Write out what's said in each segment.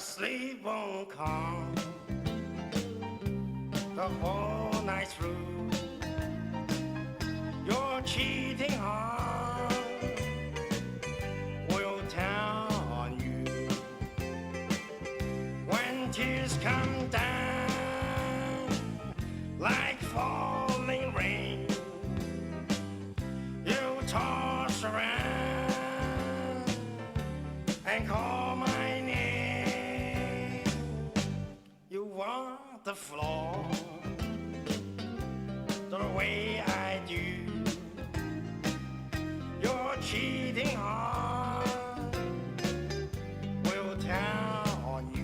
sleep won't come the whole night through. Your cheating heart will tell on you when tears come down like falling rain. You toss around and call my name. You want the floor the way I do. Your cheating heart will tell on you.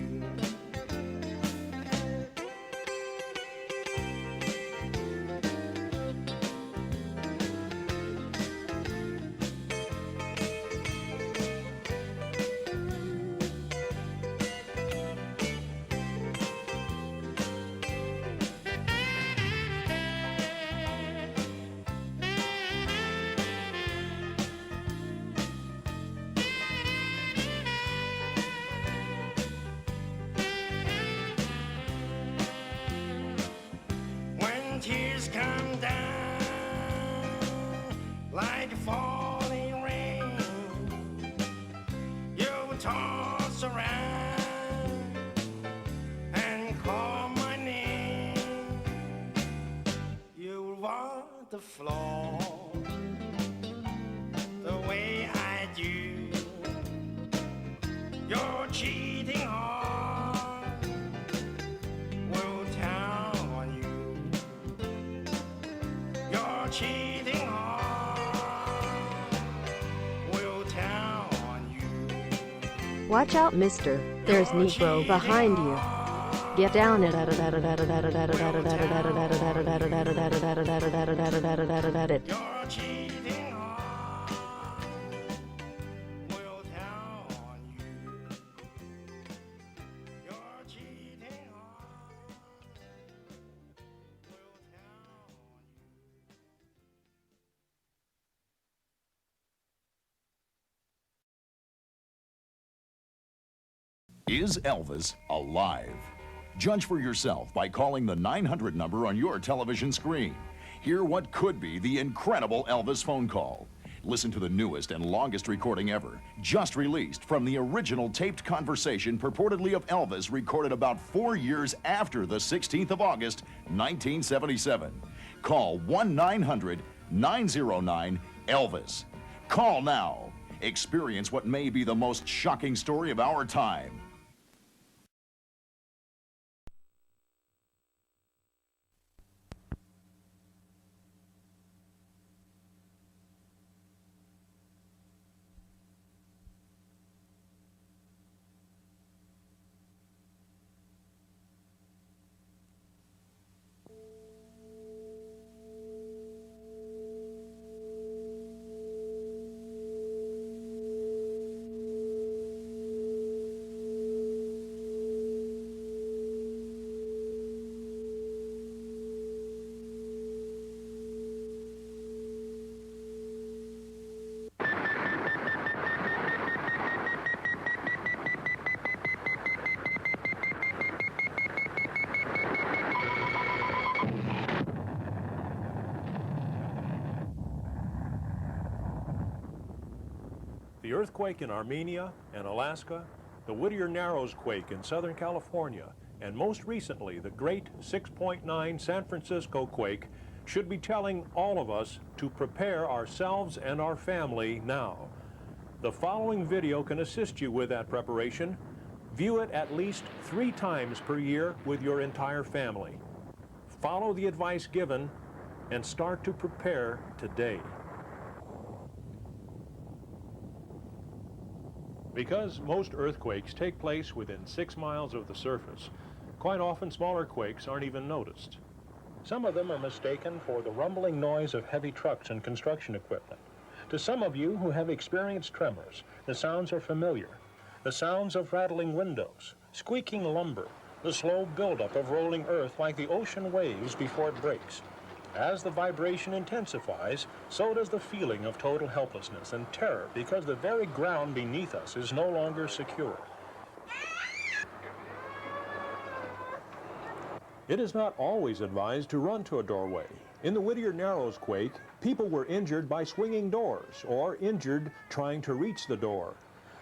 Tears come down like falling rain. You toss around and call my name. You want the floor the way I do. Your cheating heart will tell on you. Your cheating heart will tell on you. Watch out, mister. There's Negro behind you. Get down it. Your cheating heart will tell on you. Your cheating heart will tell on you. Is Elvis alive? Judge for yourself by calling the 900 number on your television screen. Hear what could be the incredible Elvis phone call. Listen to the newest and longest recording ever, just released from the original taped conversation purportedly of Elvis recorded about 4 years after the 16th of August, 1977. Call 1-900-909-ELVIS. Call now. Experience what may be the most shocking story of our time. The earthquake in Armenia and Alaska, the Whittier Narrows quake in Southern California, and most recently the great 6.9 San Francisco quake should be telling all of us to prepare ourselves and our family now. The following video can assist you with that preparation. View it at least 3 times per year with your entire family. Follow the advice given and start to prepare today. Because most earthquakes take place within 6 miles of the surface, quite often smaller quakes aren't even noticed. Some of them are mistaken for the rumbling noise of heavy trucks and construction equipment. To some of you who have experienced tremors, the sounds are familiar. The sounds of rattling windows, squeaking lumber, the slow buildup of rolling earth like the ocean waves before it breaks. As the vibration intensifies, so does the feeling of total helplessness and terror because the very ground beneath us is no longer secure. It is not always advised to run to a doorway. In the Whittier Narrows quake, people were injured by swinging doors or injured trying to reach the door.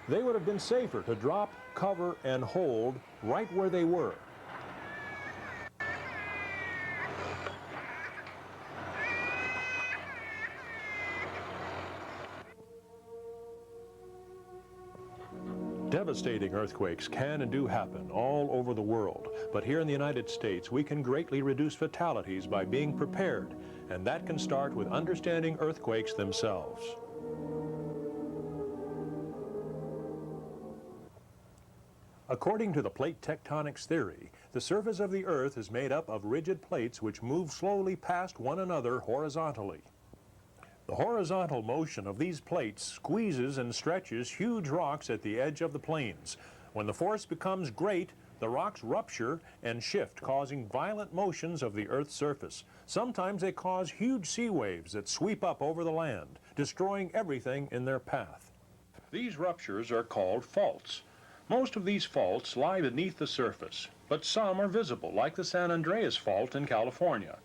They would have been safer to drop, cover, and hold right where they were. Devastating earthquakes can and do happen all over the world, but here in the United States we can greatly reduce fatalities by being prepared, and that can start with understanding earthquakes themselves. According to the plate tectonics theory, the surface of the Earth is made up of rigid plates which move slowly past one another horizontally. The horizontal motion of these plates squeezes and stretches huge rocks at the edge of the plains. When the force becomes great, the rocks rupture and shift, causing violent motions of the Earth's surface. Sometimes they cause huge sea waves that sweep up over the land, destroying everything in their path. These ruptures are called faults. Most of these faults lie beneath the surface, but some are visible, like the San Andreas Fault in California.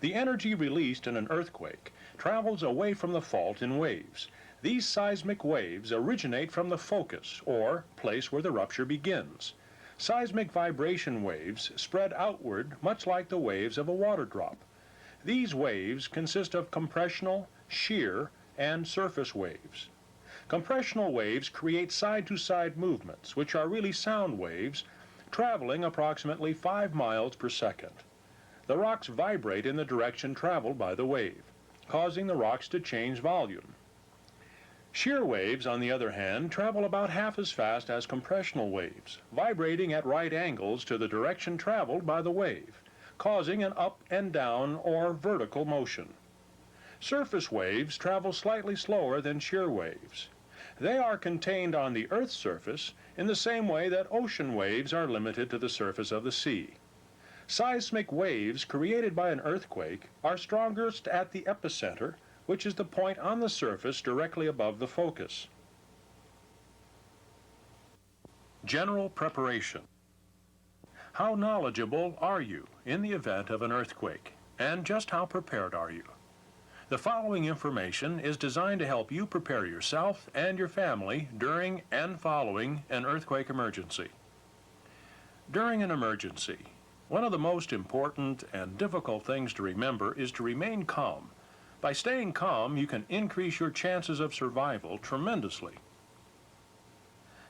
The energy released in an earthquake travels away from the fault in waves. These seismic waves originate from the focus, or place where the rupture begins. Seismic vibration waves spread outward much like the waves of a water drop. These waves consist of compressional, shear, and surface waves. Compressional waves create side-to-side movements, which are really sound waves, traveling approximately 5 miles per second. The rocks vibrate in the direction traveled by the wave, causing the rocks to change volume. Shear waves, on the other hand, travel about half as fast as compressional waves, vibrating at right angles to the direction traveled by the wave, causing an up and down or vertical motion. Surface waves travel slightly slower than shear waves. They are contained on the Earth's surface in the same way that ocean waves are limited to the surface of the sea. Seismic waves created by an earthquake are strongest at the epicenter, which is the point on the surface directly above the focus. General preparation. How knowledgeable are you in the event of an earthquake, and just how prepared are you? The following information is designed to help you prepare yourself and your family during and following an earthquake emergency. During an emergency, one of the most important and difficult things to remember is to remain calm. By staying calm, you can increase your chances of survival tremendously.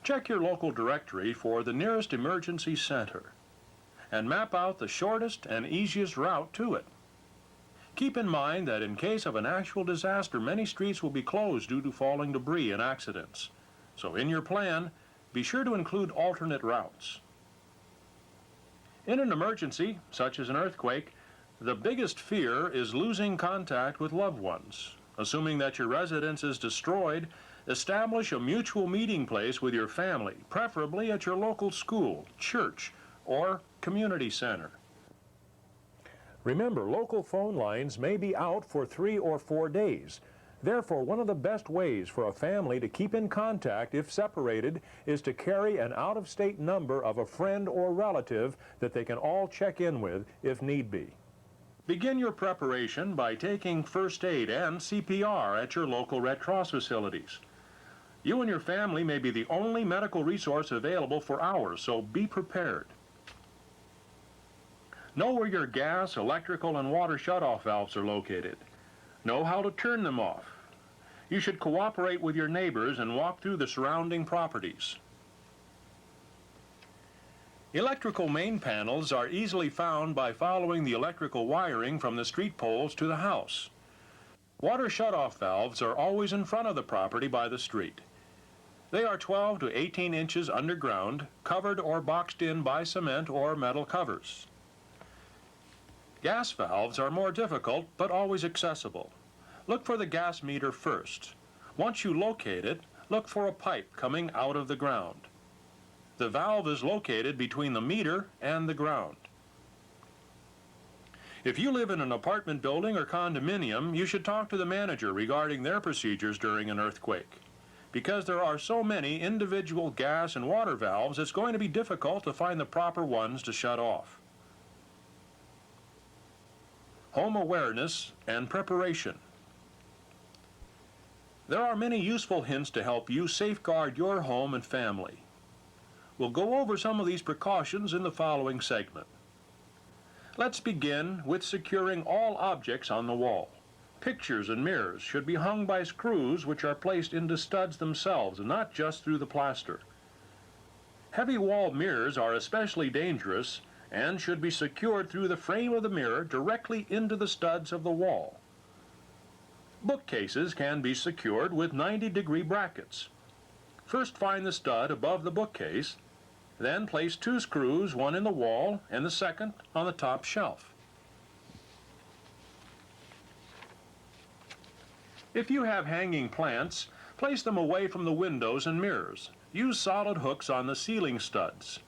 Check your local directory for the nearest emergency center and map out the shortest and easiest route to it. Keep in mind that in case of an actual disaster, many streets will be closed due to falling debris and accidents. So in your plan, be sure to include alternate routes. In an emergency, such as an earthquake, the biggest fear is losing contact with loved ones. Assuming that your residence is destroyed, establish a mutual meeting place with your family, preferably at your local school, church, or community center. Remember, local phone lines may be out for 3 or 4 days. Therefore, one of the best ways for a family to keep in contact if separated is to carry an out-of-state number of a friend or relative that they can all check in with if need be. Begin your preparation by taking first aid and CPR at your local Red Cross facilities. You and your family may be the only medical resource available for hours, so be prepared. Know where your gas, electrical, and water shutoff valves are located. Know how to turn them off. You should cooperate with your neighbors and walk through the surrounding properties. Electrical main panels are easily found by following the electrical wiring from the street poles to the house. Water shutoff valves are always in front of the property by the street. They are 12 to 18 inches underground, covered or boxed in by cement or metal covers. Gas valves are more difficult, but always accessible. Look for the gas meter first. Once you locate it, look for a pipe coming out of the ground. The valve is located between the meter and the ground. If you live in an apartment building or condominium, you should talk to the manager regarding their procedures during an earthquake. Because there are so many individual gas and water valves, it's going to be difficult to find the proper ones to shut off. home awareness, and preparation. There are many useful hints to help you safeguard your home and family. We'll go over some of these precautions in the following segment. Let's begin with securing all objects on the wall. Pictures and mirrors should be hung by screws which are placed into studs themselves and not just through the plaster. Heavy wall mirrors are especially dangerous and should be secured through the frame of the mirror directly into the studs of the wall. Bookcases can be secured with 90-degree brackets. First find the stud above the bookcase, then place 2 screws, one in the wall and the second on the top shelf. If you have hanging plants, place them away from the windows and mirrors. Use solid hooks on the ceiling studs.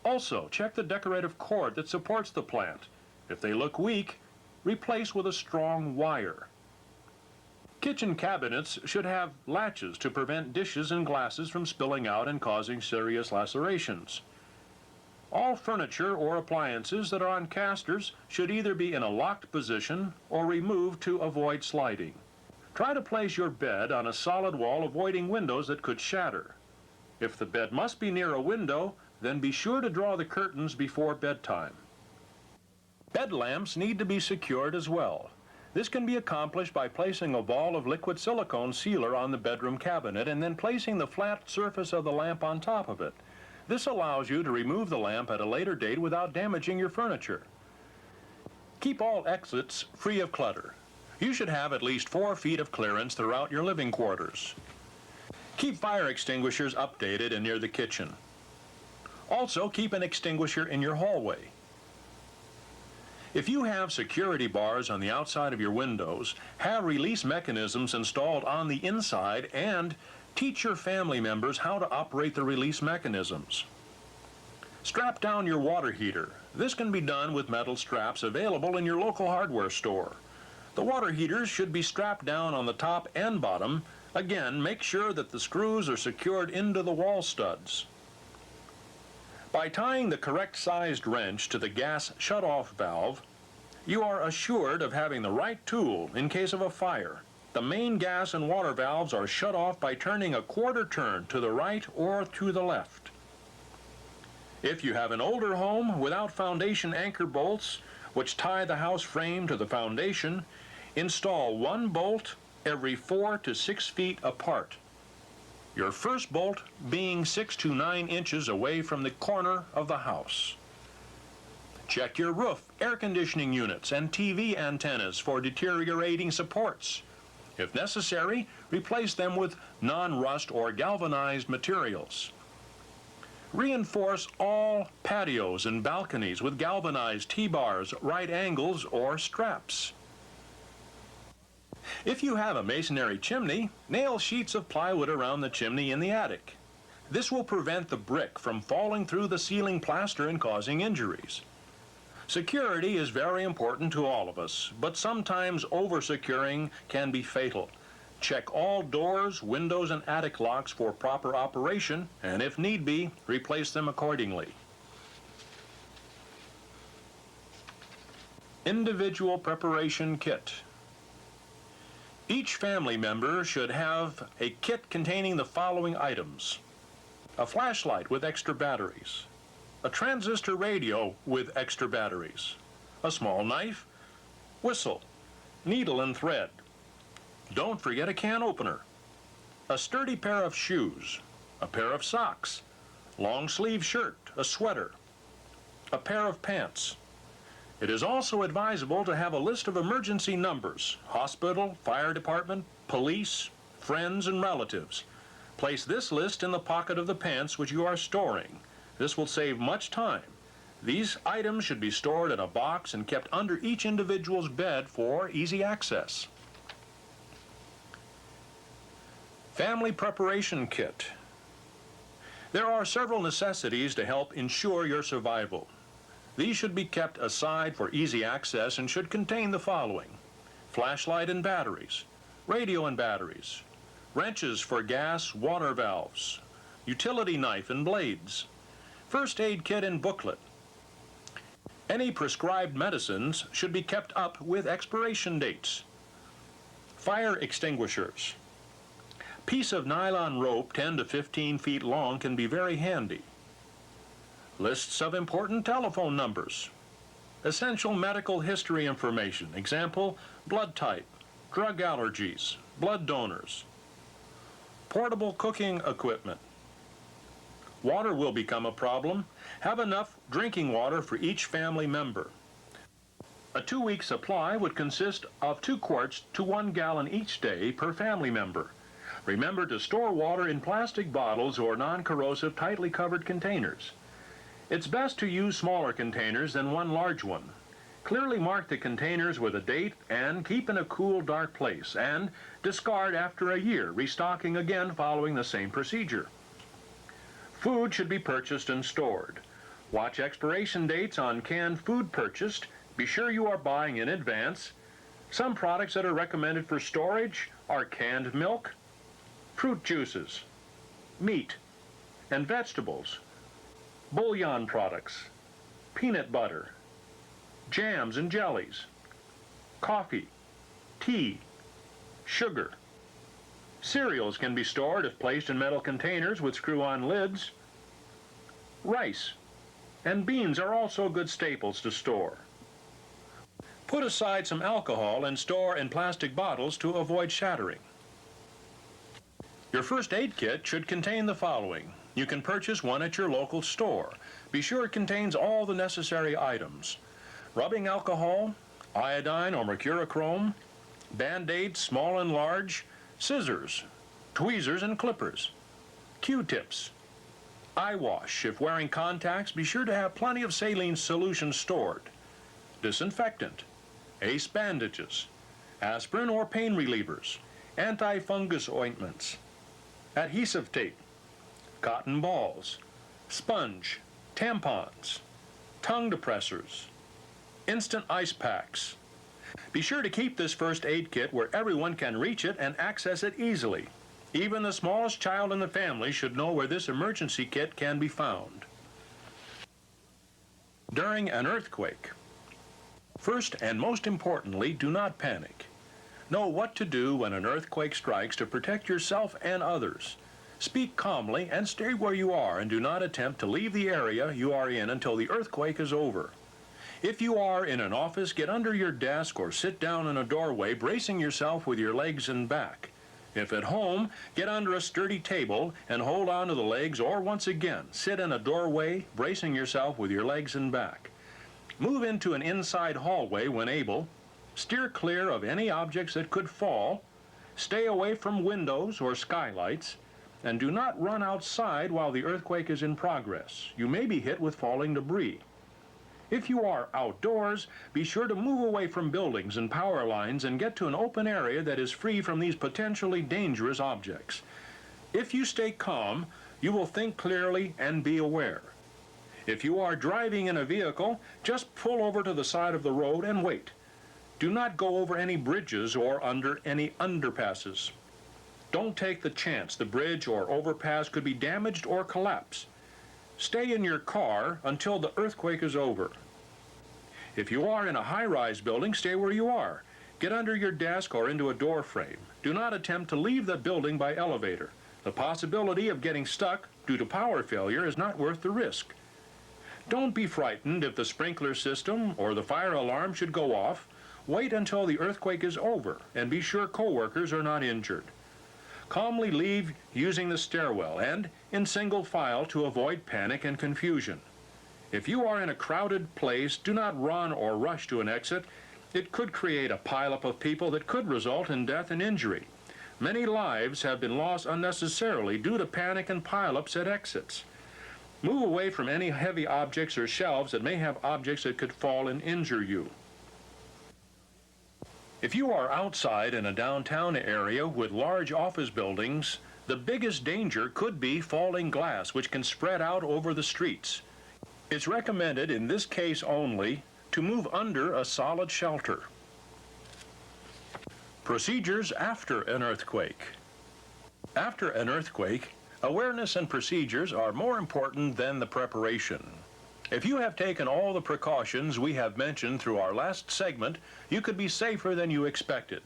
Also, check the decorative cord that supports the plant. If they look weak, replace with a strong wire. Kitchen cabinets should have latches to prevent dishes and glasses from spilling out and causing serious lacerations. All furniture or appliances that are on casters should either be in a locked position or removed to avoid sliding. Try to place your bed on a solid wall, avoiding windows that could shatter. If the bed must be near a window, then be sure to draw the curtains before bedtime. Bed lamps need to be secured as well. This can be accomplished by placing a ball of liquid silicone sealer on the bedroom cabinet and then placing the flat surface of the lamp on top of it. This allows you to remove the lamp at a later date without damaging your furniture. Keep all exits free of clutter. You should have at least 4 feet of clearance throughout your living quarters. Keep fire extinguishers updated and near the kitchen. Also, keep an extinguisher in your hallway. If you have security bars on the outside of your windows, have release mechanisms installed on the inside and teach your family members how to operate the release mechanisms. Strap down your water heater. This can be done with metal straps available in your local hardware store. The water heaters should be strapped down on the top and bottom. Again, make sure that the screws are secured into the wall studs. By tying the correct sized wrench to the gas shutoff valve, you are assured of having the right tool in case of a fire. The main gas and water valves are shut off by turning a quarter turn to the right or to the left. If you have an older home without foundation anchor bolts, which tie the house frame to the foundation, install 1 bolt every 4 to 6 feet apart. Your first bolt being 6 to 9 inches away from the corner of the house. Check your roof, air conditioning units, and TV antennas for deteriorating supports. If necessary, replace them with non-rust or galvanized materials. Reinforce all patios and balconies with galvanized T-bars, right angles, or straps. If you have a masonry chimney, nail sheets of plywood around the chimney in the attic. This will prevent the brick from falling through the ceiling plaster and causing injuries. Security is very important to all of us, but sometimes over-securing can be fatal. Check all doors, windows, and attic locks for proper operation, and if need be, replace them accordingly. Individual preparation kit. Each family member should have a kit containing the following items: a flashlight with extra batteries, a transistor radio with extra batteries, a small knife, whistle, needle and thread. Don't forget a can opener, a sturdy pair of shoes, a pair of socks, long sleeve shirt, a sweater, a pair of pants. It is also advisable to have a list of emergency numbers: hospital, fire department, police, friends, and relatives. Place this list in the pocket of the pants which you are storing. This will save much time. These items should be stored in a box and kept under each individual's bed for easy access. Family preparation kit. There are several necessities to help ensure your survival. These should be kept aside for easy access and should contain the following: flashlight and batteries, radio and batteries, wrenches for gas, water valves, utility knife and blades, first aid kit and booklet. Any prescribed medicines should be kept up with expiration dates. Fire extinguishers. Piece of nylon rope 10 to 15 feet long can be very handy. Lists of important telephone numbers. Essential medical history information. Example, blood type, drug allergies, blood donors. Portable cooking equipment. Water will become a problem. Have enough drinking water for each family member. A 2-week supply would consist of 2 quarts to 1 gallon each day per family member. Remember to store water in plastic bottles or non-corrosive, tightly covered containers. It's best to use smaller containers than one large one. Clearly mark the containers with a date and keep in a cool, dark place, and discard after a year, restocking again following the same procedure. Food should be purchased and stored. Watch expiration dates on canned food purchased. Be sure you are buying in advance. Some products that are recommended for storage are canned milk, fruit juices, meat and vegetables, bouillon products, peanut butter, jams and jellies, coffee, tea, sugar. Cereals can be stored if placed in metal containers with screw-on lids. Rice and beans are also good staples to store. Put aside some alcohol and store in plastic bottles to avoid shattering. Your first aid kit should contain the following. You can purchase one at your local store. Be sure it contains all the necessary items: rubbing alcohol, iodine or mercurochrome, Band-Aids, small and large, scissors, tweezers and clippers, Q-tips, eye wash. If wearing contacts, be sure to have plenty of saline solution stored, disinfectant, ace bandages, aspirin or pain relievers, anti-fungus ointments, adhesive tape, cotton balls, sponge, tampons, tongue depressors, instant ice packs. Be sure to keep this first aid kit where everyone can reach it and access it easily. Even the smallest child in the family should know where this emergency kit can be found. During an earthquake, first and most importantly, do not panic. Know what to do when an earthquake strikes to protect yourself and others. Speak calmly and stay where you are, and do not attempt to leave the area you are in until the earthquake is over. If you are in an office, get under your desk or sit down in a doorway, bracing yourself with your legs and back. If at home, get under a sturdy table and hold on to the legs, or once again, sit in a doorway, bracing yourself with your legs and back. Move into an inside hallway when able. Steer clear of any objects that could fall. Stay away from windows or skylights. And do not run outside while the earthquake is in progress. You may be hit with falling debris. If you are outdoors, be sure to move away from buildings and power lines and get to an open area that is free from these potentially dangerous objects. If you stay calm, you will think clearly and be aware. If you are driving in a vehicle, just pull over to the side of the road and wait. Do not go over any bridges or under any underpasses. Don't take the chance the bridge or overpass could be damaged or collapse. Stay in your car until the earthquake is over. If you are in a high-rise building, stay where you are. Get under your desk or into a door frame. Do not attempt to leave the building by elevator. The possibility of getting stuck due to power failure is not worth the risk. Don't be frightened if the sprinkler system or the fire alarm should go off. Wait until the earthquake is over and be sure coworkers are not injured. Calmly leave using the stairwell and in single file to avoid panic and confusion. If you are in a crowded place, do not run or rush to an exit. It could create a pileup of people that could result in death and injury. Many lives have been lost unnecessarily due to panic and pileups at exits. Move away from any heavy objects or shelves that may have objects that could fall and injure you. If you are outside in a downtown area with large office buildings, the biggest danger could be falling glass, which can spread out over the streets. It's recommended in this case only to move under a solid shelter. Procedures after an earthquake. After an earthquake, awareness and procedures are more important than the preparation. If you have taken all the precautions we have mentioned through our last segment, you could be safer than you expected.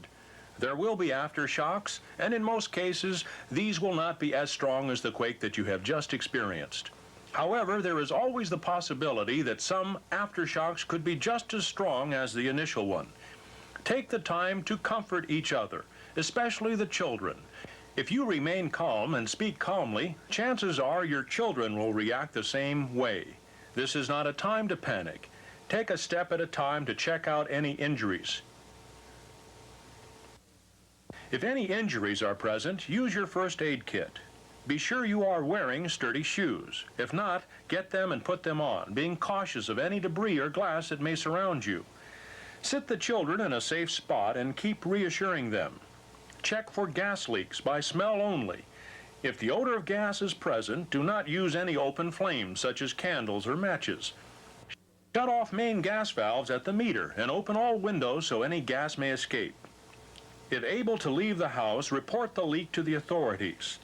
There will be aftershocks, and in most cases, these will not be as strong as the quake that you have just experienced. However, there is always the possibility that some aftershocks could be just as strong as the initial one. Take the time to comfort each other, especially the children. If you remain calm and speak calmly, chances are your children will react the same way. This is not a time to panic. Take a step at a time to check out any injuries. If any injuries are present, use your first aid kit. Be sure you are wearing sturdy shoes. If not, get them and put them on, being cautious of any debris or glass that may surround you. Sit the children in a safe spot and keep reassuring them. Check for gas leaks by smell only. If the odor of gas is present, do not use any open flames, such as candles or matches. Shut off main gas valves at the meter and open all windows so any gas may escape. If able to leave the house, report the leak to the authorities.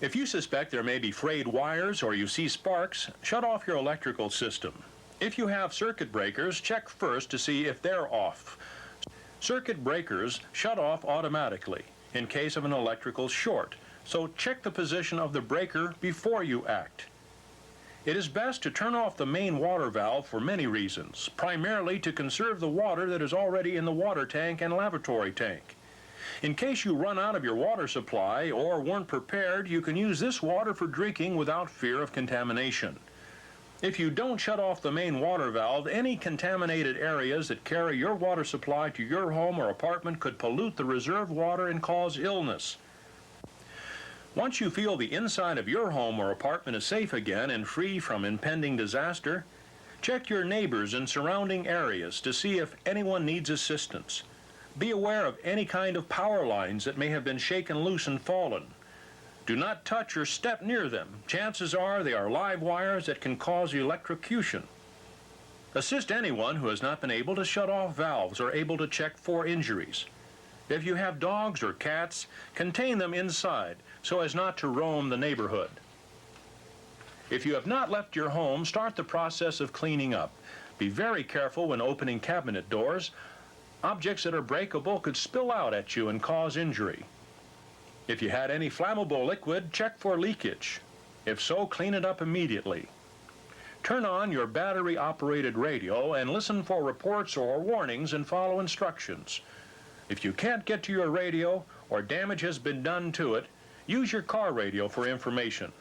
If you suspect there may be frayed wires or you see sparks, shut off your electrical system. If you have circuit breakers, check first to see if they're off. Circuit breakers shut off automatically in case of an electrical short, so check the position of the breaker before you act. It is best to turn off the main water valve for many reasons, primarily to conserve the water that is already in the water tank and lavatory tank. In case you run out of your water supply or weren't prepared, you can use this water for drinking without fear of contamination. If you don't shut off the main water valve, any contaminated areas that carry your water supply to your home or apartment could pollute the reserve water and cause illness. Once you feel the inside of your home or apartment is safe again and free from impending disaster, check your neighbors and surrounding areas to see if anyone needs assistance. Be aware of any kind of power lines that may have been shaken loose and fallen. Do not touch or step near them. Chances are they are live wires that can cause electrocution. Assist anyone who has not been able to shut off valves or able to check for injuries. If you have dogs or cats, contain them inside so as not to roam the neighborhood. If you have not left your home, start the process of cleaning up. Be very careful when opening cabinet doors. Objects that are breakable could spill out at you and cause injury. If you had any flammable liquid, check for leakage. If so, clean it up immediately. Turn on your battery-operated radio and listen for reports or warnings and follow instructions. If you can't get to your radio or damage has been done to it, use your car radio for information.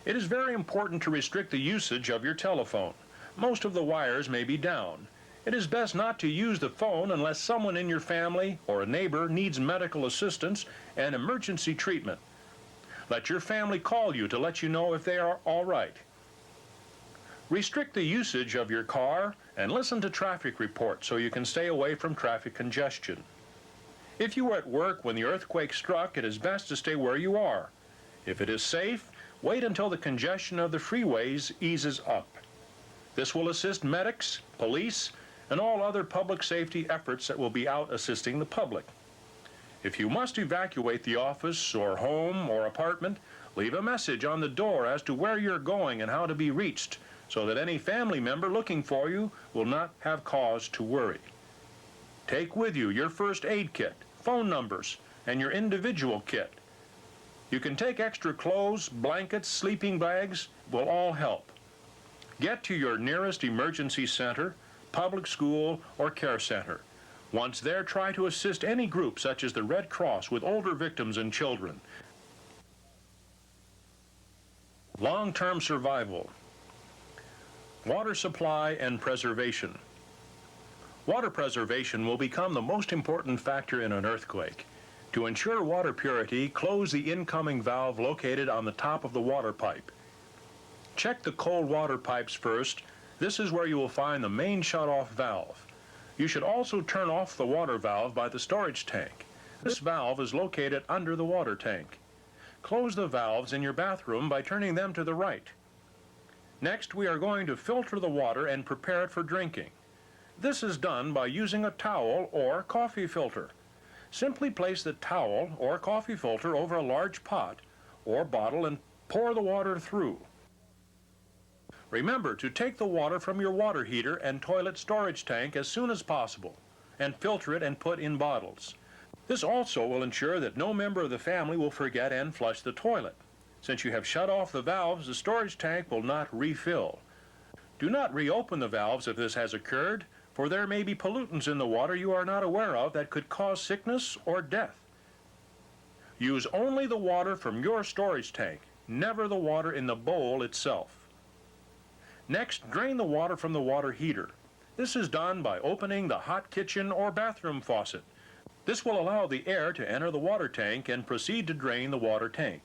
It is very important to restrict the usage of your telephone. Most of the wires may be down. It is best not to use the phone unless someone in your family or a neighbor needs medical assistance and emergency treatment. Let your family call you to let you know if they are all right. Restrict the usage of your car and listen to traffic reports so you can stay away from traffic congestion. If you were at work when the earthquake struck, it is best to stay where you are. If it is safe, wait until the congestion of the freeways eases up. This will assist medics, police, and all other public safety efforts that will be out assisting the public. If you must evacuate the office or home or apartment, leave a message on the door as to where you're going and how to be reached, so that any family member looking for you will not have cause to worry. Take with you your first aid kit, phone numbers, and your individual kit. You can take extra clothes, blankets, sleeping bags, will all help. Get to your nearest emergency center, public school, or care center. Once there, try to assist any group such as the Red Cross with older victims and children. Long-term survival. Water supply and preservation. Water preservation will become the most important factor in an earthquake. To ensure water purity, close the incoming valve located on the top of the water pipe. Check the cold water pipes first. This is where you will find the main shut-off valve. You should also turn off the water valve by the storage tank. This valve is located under the water tank. Close the valves in your bathroom by turning them to the right. Next, we are going to filter the water and prepare it for drinking. This is done by using a towel or coffee filter. Simply place the towel or coffee filter over a large pot or bottle and pour the water through. Remember to take the water from your water heater and toilet storage tank as soon as possible and filter it and put in bottles. This also will ensure that no member of the family will forget and flush the toilet. Since you have shut off the valves, the storage tank will not refill. Do not reopen the valves if this has occurred, for there may be pollutants in the water you are not aware of that could cause sickness or death. Use only the water from your storage tank, never the water in the bowl itself. Next, drain the water from the water heater. This is done by opening the hot kitchen or bathroom faucet. This will allow the air to enter the water tank and proceed to drain the water tank.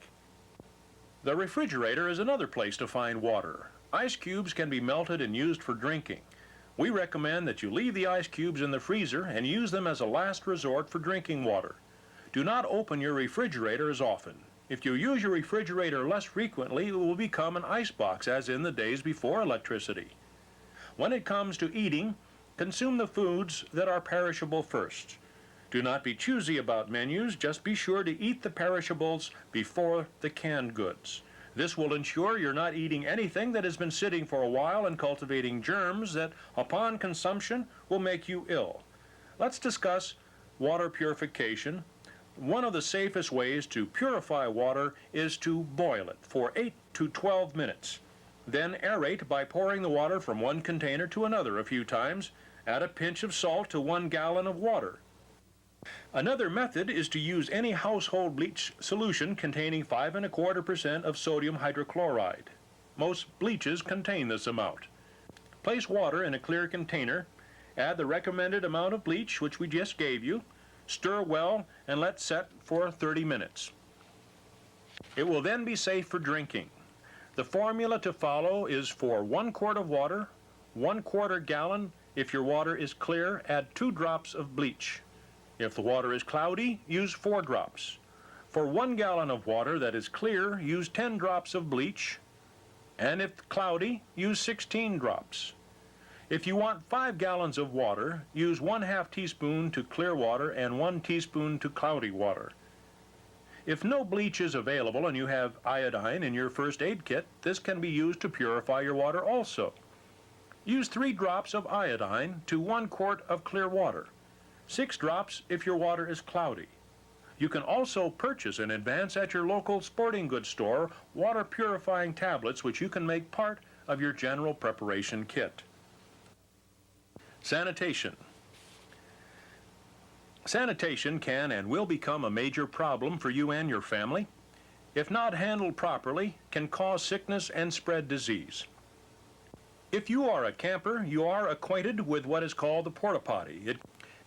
The refrigerator is another place to find water. Ice cubes can be melted and used for drinking. We recommend that you leave the ice cubes in the freezer and use them as a last resort for drinking water. Do not open your refrigerator as often. If you use your refrigerator less frequently, it will become an icebox, as in the days before electricity. When it comes to eating, consume the foods that are perishable first. Do not be choosy about menus, just be sure to eat the perishables before the canned goods. This will ensure you're not eating anything that has been sitting for a while and cultivating germs that, upon consumption, will make you ill. Let's discuss water purification. One of the safest ways to purify water is to boil it for 8 to 12 minutes. Then aerate by pouring the water from one container to another a few times. Add a pinch of salt to 1 gallon of water. Another method is to use any household bleach solution containing 5.25% of sodium hydrochloride. Most bleaches contain this amount. Place water in a clear container, add the recommended amount of bleach, which we just gave you, stir well, and let set for 30 minutes. It will then be safe for drinking. The formula to follow is for 1 quart of water, 1/4 gallon. If your water is clear, add 2 drops of bleach. If the water is cloudy, use 4 drops. For 1 gallon of water that is clear, use 10 drops of bleach, and if cloudy, use 16 drops. If you want 5 gallons of water, use 1/2 teaspoon to clear water and 1 teaspoon to cloudy water. If no bleach is available and you have iodine in your first aid kit, this can be used to purify your water also. Use 3 drops of iodine to 1 quart of clear water. 6 drops if your water is cloudy. You can also purchase in advance at your local sporting goods store water purifying tablets, which you can make part of your general preparation kit. Sanitation. Sanitation can and will become a major problem for you and your family. If not handled properly, can cause sickness and spread disease. If you are a camper, you are acquainted with what is called the porta potty. It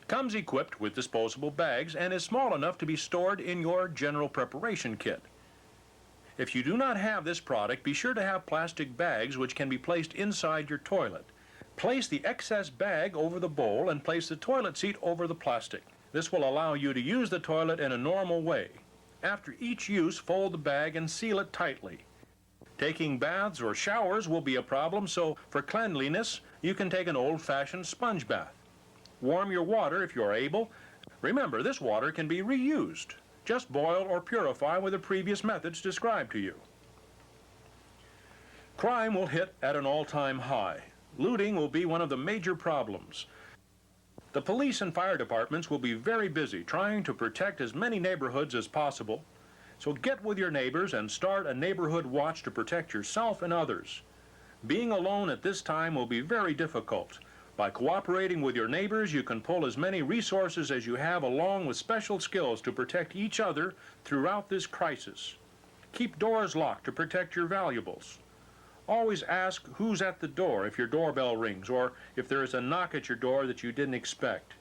comes equipped with disposable bags and is small enough to be stored in your general preparation kit. If you do not have this product, be sure to have plastic bags which can be placed inside your toilet. Place the excess bag over the bowl and place the toilet seat over the plastic. This will allow you to use the toilet in a normal way. After each use, fold the bag and seal it tightly. Taking baths or showers will be a problem, so for cleanliness, you can take an old-fashioned sponge bath. Warm your water if you are able. Remember, this water can be reused. Just boil or purify with the previous methods described to you. Crime will hit at an all-time high. Looting will be one of the major problems. The police and fire departments will be very busy trying to protect as many neighborhoods as possible. So get with your neighbors and start a neighborhood watch to protect yourself and others. Being alone at this time will be very difficult. By cooperating with your neighbors, you can pull as many resources as you have along with special skills to protect each other throughout this crisis. Keep doors locked to protect your valuables. Always ask who's at the door if your doorbell rings or if there is a knock at your door that you didn't expect.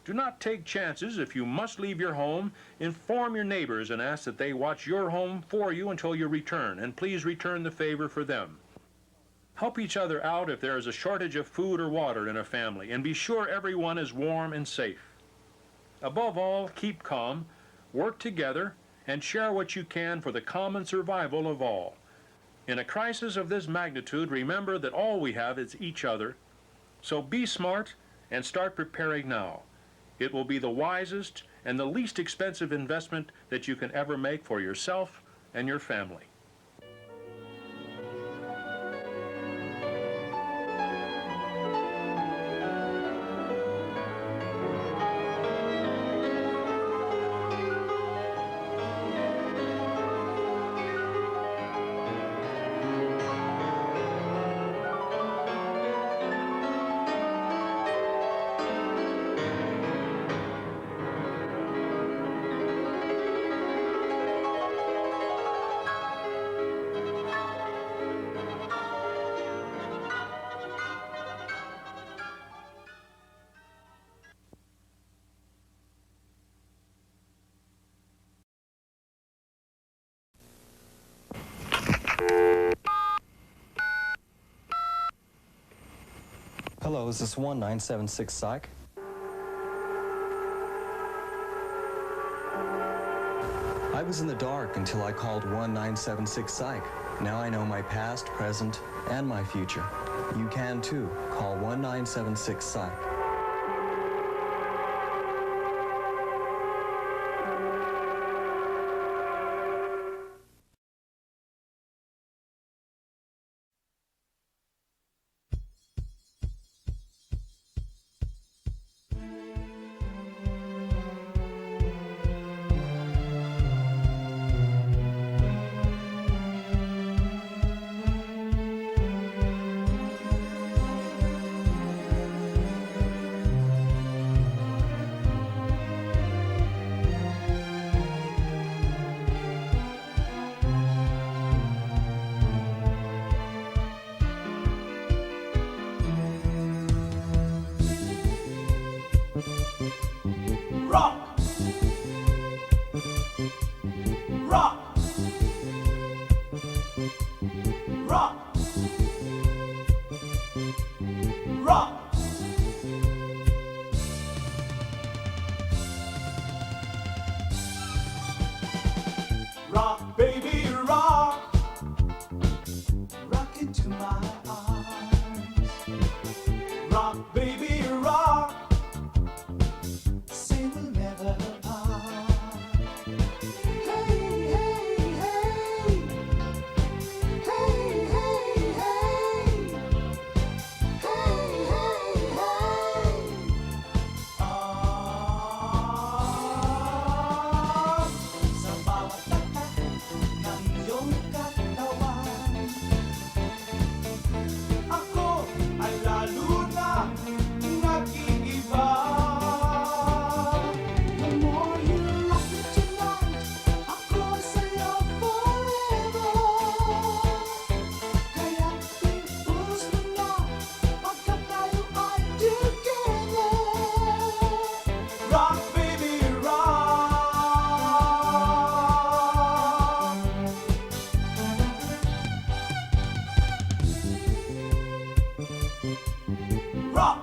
Do not take chances. If you must leave your home, inform your neighbors and ask that they watch your home for you until you return, and please return the favor for them. Help each other out if there is a shortage of food or water in a family, and be sure everyone is warm and safe. Above all, keep calm, work together, and share what you can for the common survival of all. In a crisis of this magnitude, remember that all we have is each other. So be smart and start preparing now. It will be the wisest and the least expensive investment that you can ever make for yourself and your family. Hello, is this 1976 Psych? I was in the dark until I called 1976 Psych. Now I know my past, present, and my future. You can too. Call 1976 Psych. Rock! Rock! Rock! Rock! Rock, baby, rock! Rock into my arms. Rock, baby, rock! Say we'll never part. Hey, hey, hey! Hey, hey, hey! Hey, hey, hey! Sa bawat tatak ng iyong katawan, ako ay lalo na nag-iiba. The more you rock me tonight, ako sa'yo forever. Kaya i-push mo na pagkat tayo ay together. Rock, baby, rock! Rock!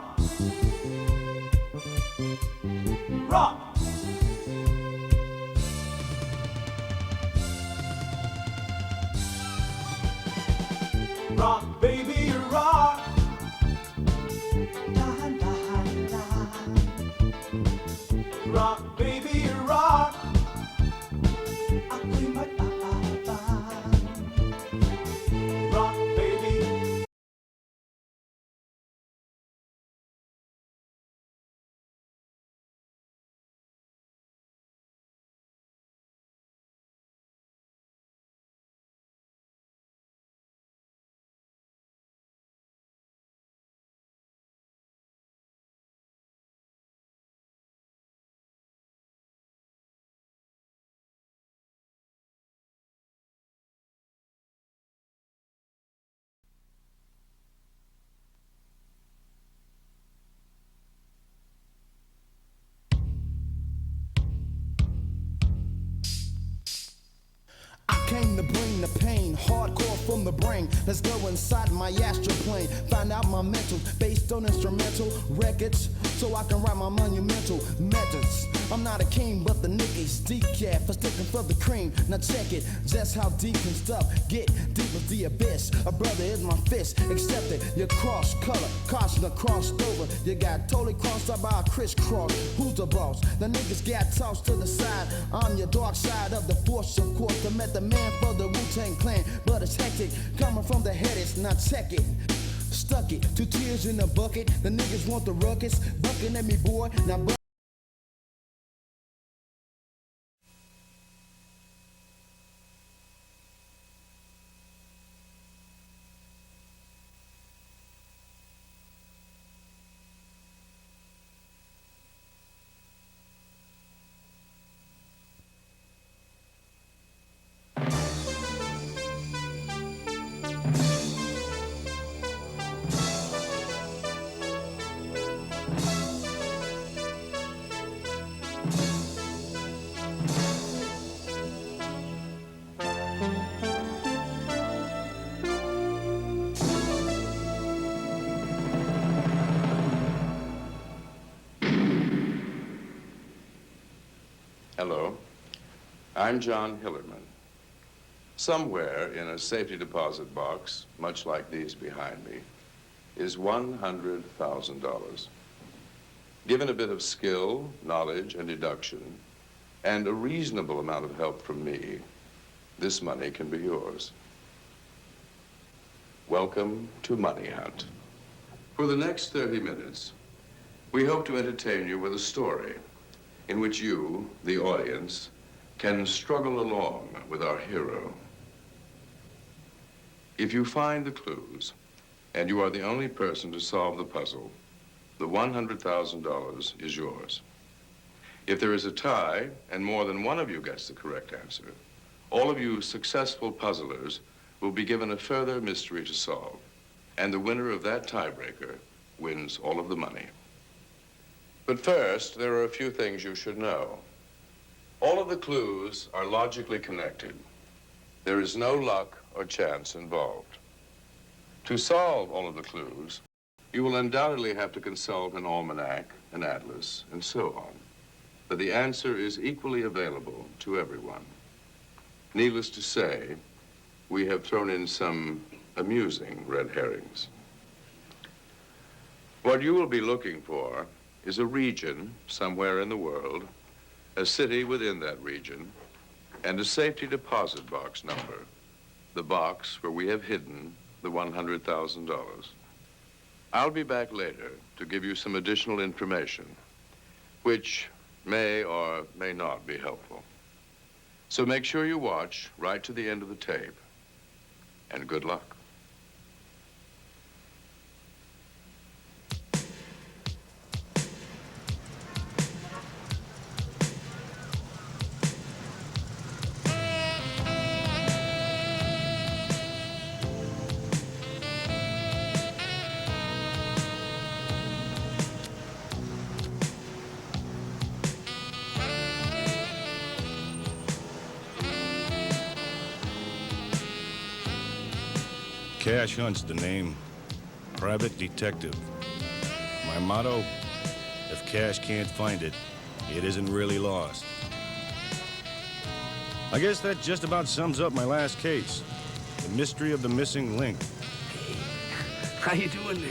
Rock! Rock, baby, rock! Dahan-dahan lang. Rock, baby, rock! Ako'y magpapabang. Rock, baby. I came to bring the pain, hardcore from the brain. Let's go inside my astral plane, find out my mental, based on instrumental records, so I can write my monumental methods. I'm not a king, but the niggas decaf for sticking for the cream. Now check it, just how deep can stuff get. Deep as the abyss. A brother is my fist, accept it. Your cross color, caution crossed over. You got totally crossed up by a crisscross. Who's the boss? The niggas got tossed to the side. I'm your dark side of the force, of course. I met the man for the Wu-Tang Clan, but it's hectic. Coming from the head, it's not check it. Stuck it, 2 tears in a bucket. The niggas want the ruckus, bucking at me, boy. Now. Hello. I'm John Hillerman. Somewhere in a safety deposit box, much like these behind me, is $100,000. Given a bit of skill, knowledge, and deduction, and a reasonable amount of help from me, this money can be yours. Welcome to Money Hunt. For the next 30 minutes, we hope to entertain you with a story in which you, the audience, can struggle along with our hero. If you find the clues, and you are the only person to solve the puzzle, the $100,000 is yours. If there is a tie, and more than one of you gets the correct answer, all of you successful puzzlers will be given a further mystery to solve, and the winner of that tiebreaker wins all of the money. But first, there are a few things you should know. All of the clues are logically connected. There is no luck or chance involved. To solve all of the clues, you will undoubtedly have to consult an almanac, an atlas, and so on. But the answer is equally available to everyone. Needless to say, we have thrown in some amusing red herrings. What you will be looking for is a region somewhere in the world, a city within that region, and a safety deposit box number, the box where we have hidden the $100,000. I'll be back later to give you some additional information, which may or may not be helpful. So make sure you watch right to the end of the tape, and good luck. Cash Hunt's the name. Private detective. My motto, if Cash can't find it, it isn't really lost. I guess that just about sums up my last case. The mystery of the missing link. Hey, how you doing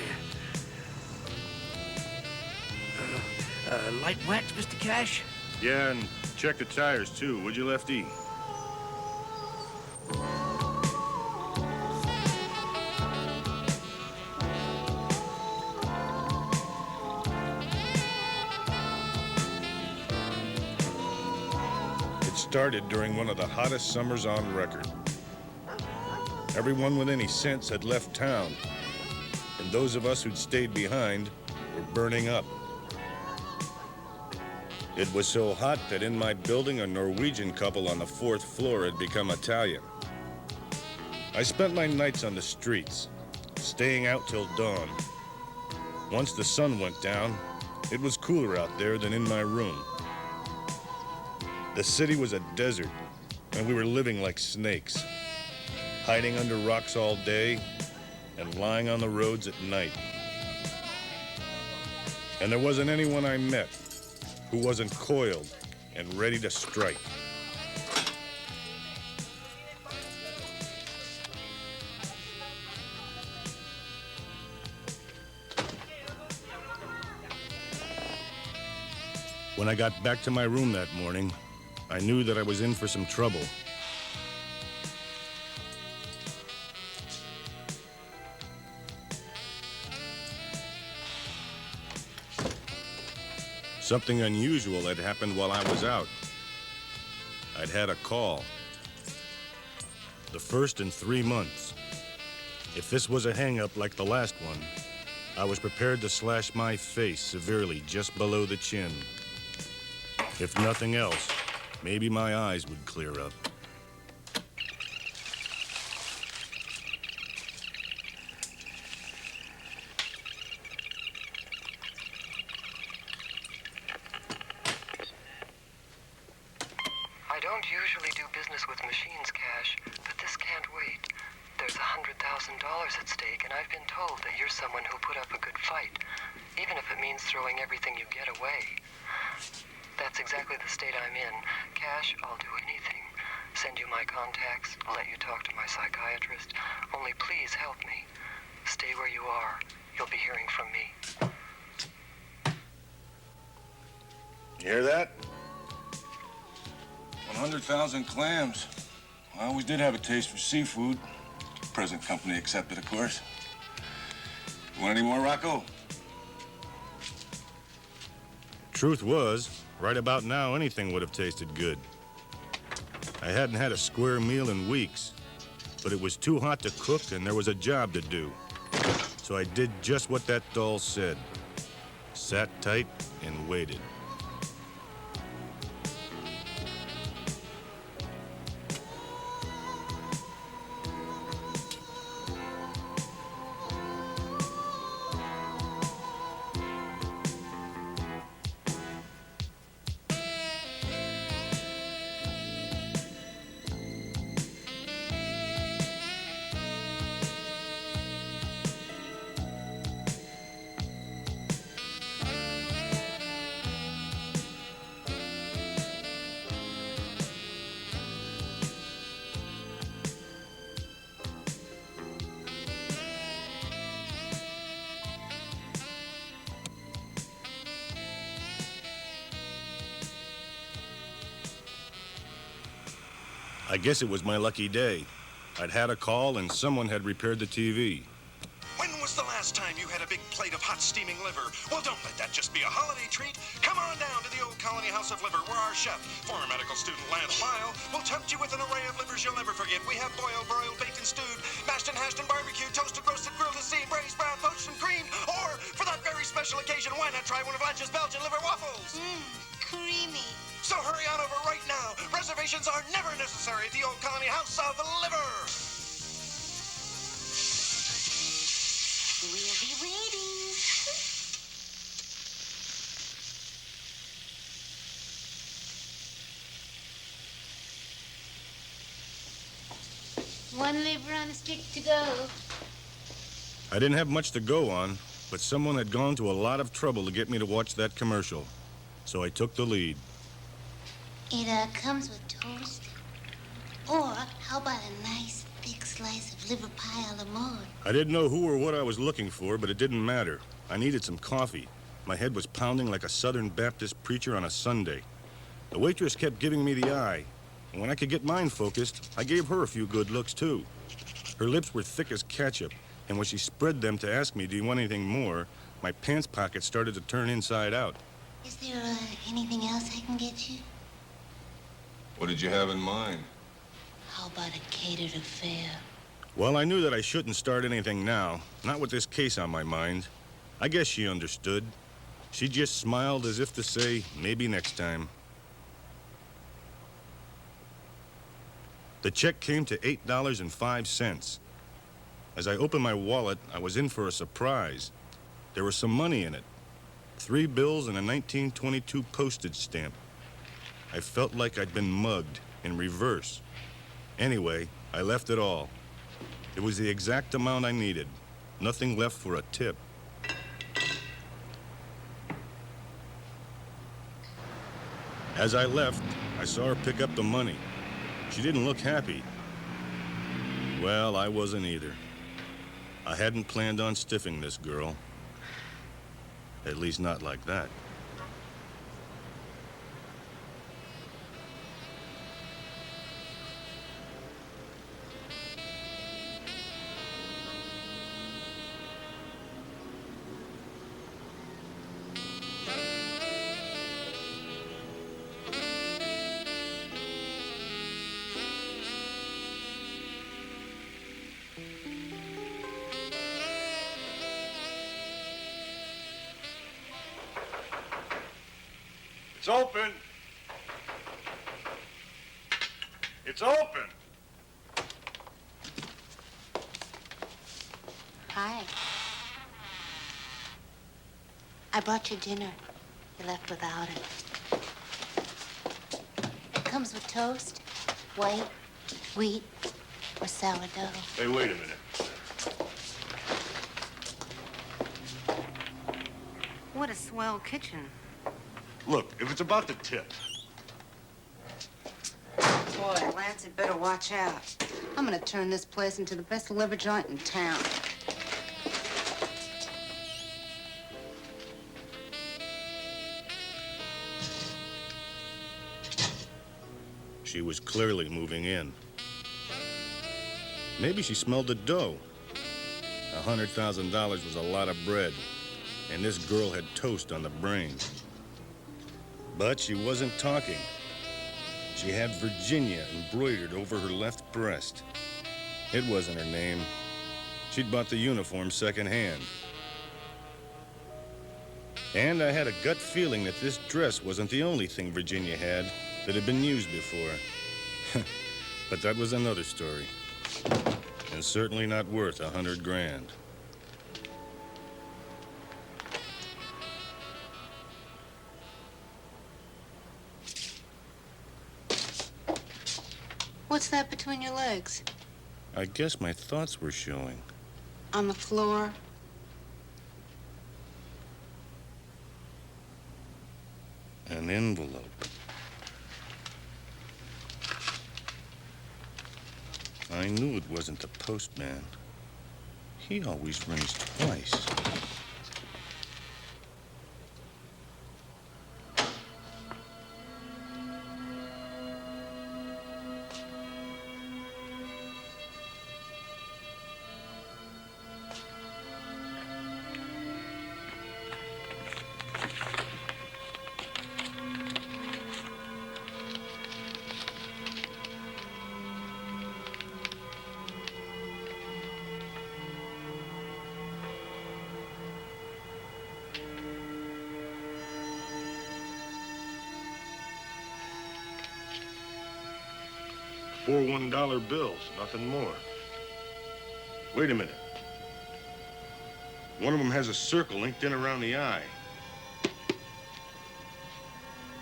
there? Light wax, Mr. Cash? Yeah, and check the tires too, would you, Lefty? Started during one of the hottest summers on record. Everyone with any sense had left town, and those of us who'd stayed behind were burning up. It was so hot that in my building, a Norwegian couple on the 4th floor had become Italian. I spent my nights on the streets, staying out till dawn. Once the sun went down, it was cooler out there than in my room. The city was a desert, and we were living like snakes, hiding under rocks all day and lying on the roads at night. And there wasn't anyone I met who wasn't coiled and ready to strike. When I got back to my room that morning, I knew that I was in for some trouble. Something unusual had happened while I was out. I'd had a call. The first in 3 months. If this was a hang-up like the last one, I was prepared to slash my face severely just below the chin. If nothing else, maybe my eyes would clear up. I don't usually do business with machines, Cash, but this can't wait. There's $100,000 at stake, and I've been told that you're someone who put up a good fight, even if it means throwing everything you get away. That's exactly the state I'm in. Cash, I'll do anything. Send you my contacts, let you talk to my psychiatrist. Only please help me. Stay where you are. You'll be hearing from me. You hear that? 100,000 clams. I always did have a taste for seafood. Present company accepted, of course. Want any more, Rocco? Truth was, right about now, anything would have tasted good. I hadn't had a square meal in weeks, but it was too hot to cook and there was a job to do. So I did just what that doll said. Sat tight and waited. I guess it was my lucky day. I'd had a call and someone had repaired the TV. When was the last time you had a big plate of hot steaming liver? Well, don't let that just be a holiday treat. Come on down to the Old Colony House of Liver, where our chef, former medical student Lance Lyle, will tempt you with an array of livers you'll never forget. We have boiled, broiled, baked and stewed, mashed and hashed and barbecued, toasted, roasted, grilled and steamed, braised, browned, poached and creamed. Or, for that very special occasion, why not try one of Lance's Belgian liver waffles? Creamy. So hurry on over right now. Reservations are never necessary at the Old Colony House of Liver. We'll be waiting. One liver on a stick to go. I didn't have much to go on, but someone had gone to a lot of trouble to get me to watch that commercial. So I took the lead. It comes with toast. Or how about a nice thick slice of liver pie a la mode? I didn't know who or what I was looking for, but it didn't matter. I needed some coffee. My head was pounding like a Southern Baptist preacher on a Sunday. The waitress kept giving me the eye, and when I could get mine focused, I gave her a few good looks, too. Her lips were thick as ketchup, and when she spread them to ask me, do you want anything more, my pants pocket started to turn inside out. Is there anything else I can get you? What did you have in mind? How about a catered affair? Well, I knew that I shouldn't start anything now, not with this case on my mind. I guess she understood. She just smiled as if to say, maybe next time. The check came to $8.05. As I opened my wallet, I was in for a surprise. There was some money in it. 3 bills and a 1922 postage stamp. I felt like I'd been mugged, in reverse. Anyway, I left it all. It was the exact amount I needed. Nothing left for a tip. As I left, I saw her pick up the money. She didn't look happy. Well, I wasn't either. I hadn't planned on stiffing this girl. At least not like that. It's open. It's open. Hi. I brought you dinner. You left without it. It comes with toast, white, wheat, or sourdough. Hey, wait a minute. What a swell kitchen. Look, if it's about the tip, Boy, Lance, had better watch out. I'm gonna turn this place into the best liver joint in town. she was clearly moving in. Maybe she smelled the dough. $100,000 was a lot of bread, and this girl had toast on the brain. But she wasn't talking. She had Virginia embroidered over her left breast. It wasn't her name. She'd bought the uniform secondhand. And I had a gut feeling that this dress wasn't the only thing Virginia had that had been used before. But that was another story. And certainly not worth $100 grand. What's that between your legs? I guess my thoughts were showing. On the floor? An envelope. I knew it wasn't the postman. He always rings twice. Four $1 bills, nothing more. Wait a minute. One of them has a circle inked in around the eye.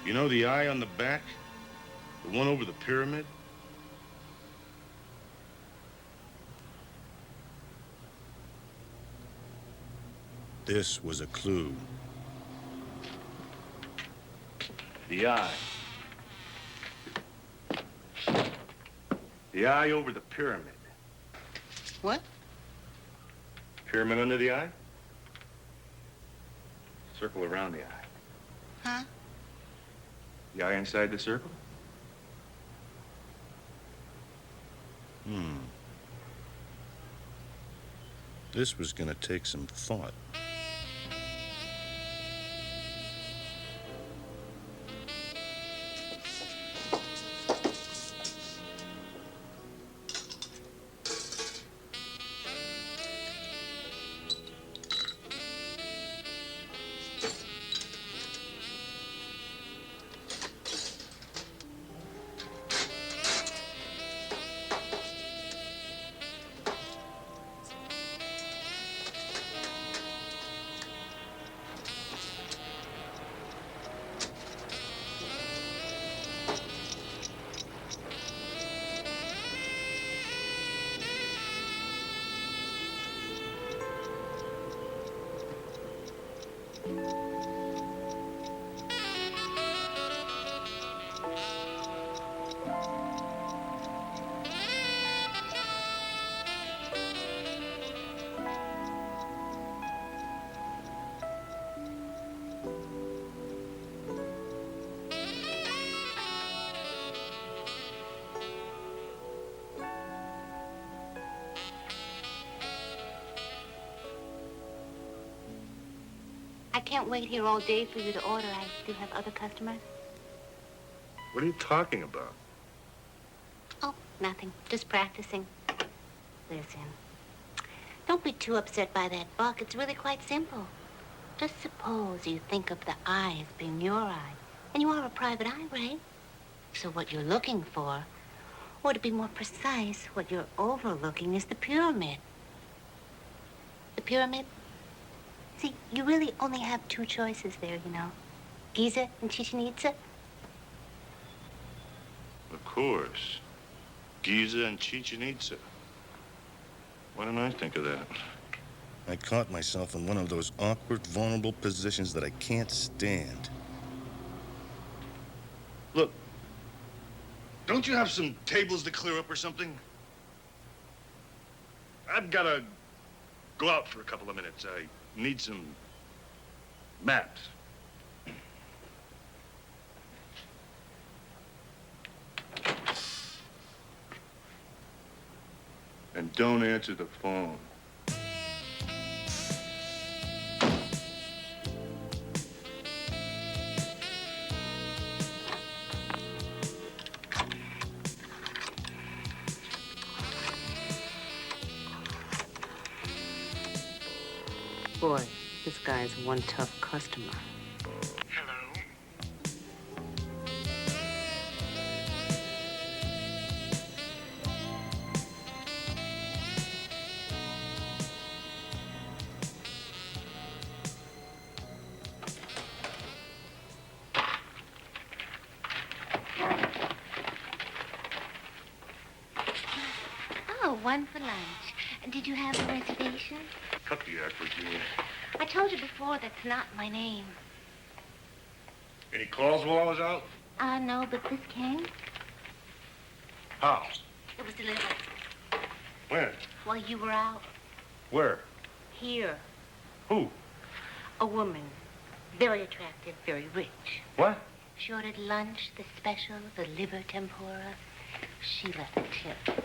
You know the eye on the back? The one over the pyramid? This was a clue. The eye. The eye over the pyramid. What? Pyramid under the eye? Circle around the eye. Huh? The eye inside the circle? This was gonna take some thought. I can't wait here all day for you to order. I do have other customers. What are you talking about? Oh, nothing. Just practicing. Listen, don't be too upset by that buck. It's really quite simple. Just suppose you think of the eye as being your eye. And you are a private eye, right? So what you're looking for, or to be more precise, what you're overlooking is the pyramid. The pyramid? See, you really only have two choices there, you know. Giza and Chichen Itza. Of course. Giza and Chichen Itza. Why didn't I think of that? I caught myself in one of those awkward, vulnerable positions that I can't stand. Look, don't you have some tables to clear up or something? I've got to go out for a couple of minutes. I need some maps. And don't answer the phone. Boy, this guy's one tough customer. Hello? Oh, one for lunch. Did you have a reservation? Cut the act, Virginia. I told you before that's not my name. Any calls while I was out? No, but this came. How? It was delivered When? while you were out. Where? Here. Who? A woman. Very attractive, very rich. What? She ordered lunch, the special, the liver tempura. She left a tip.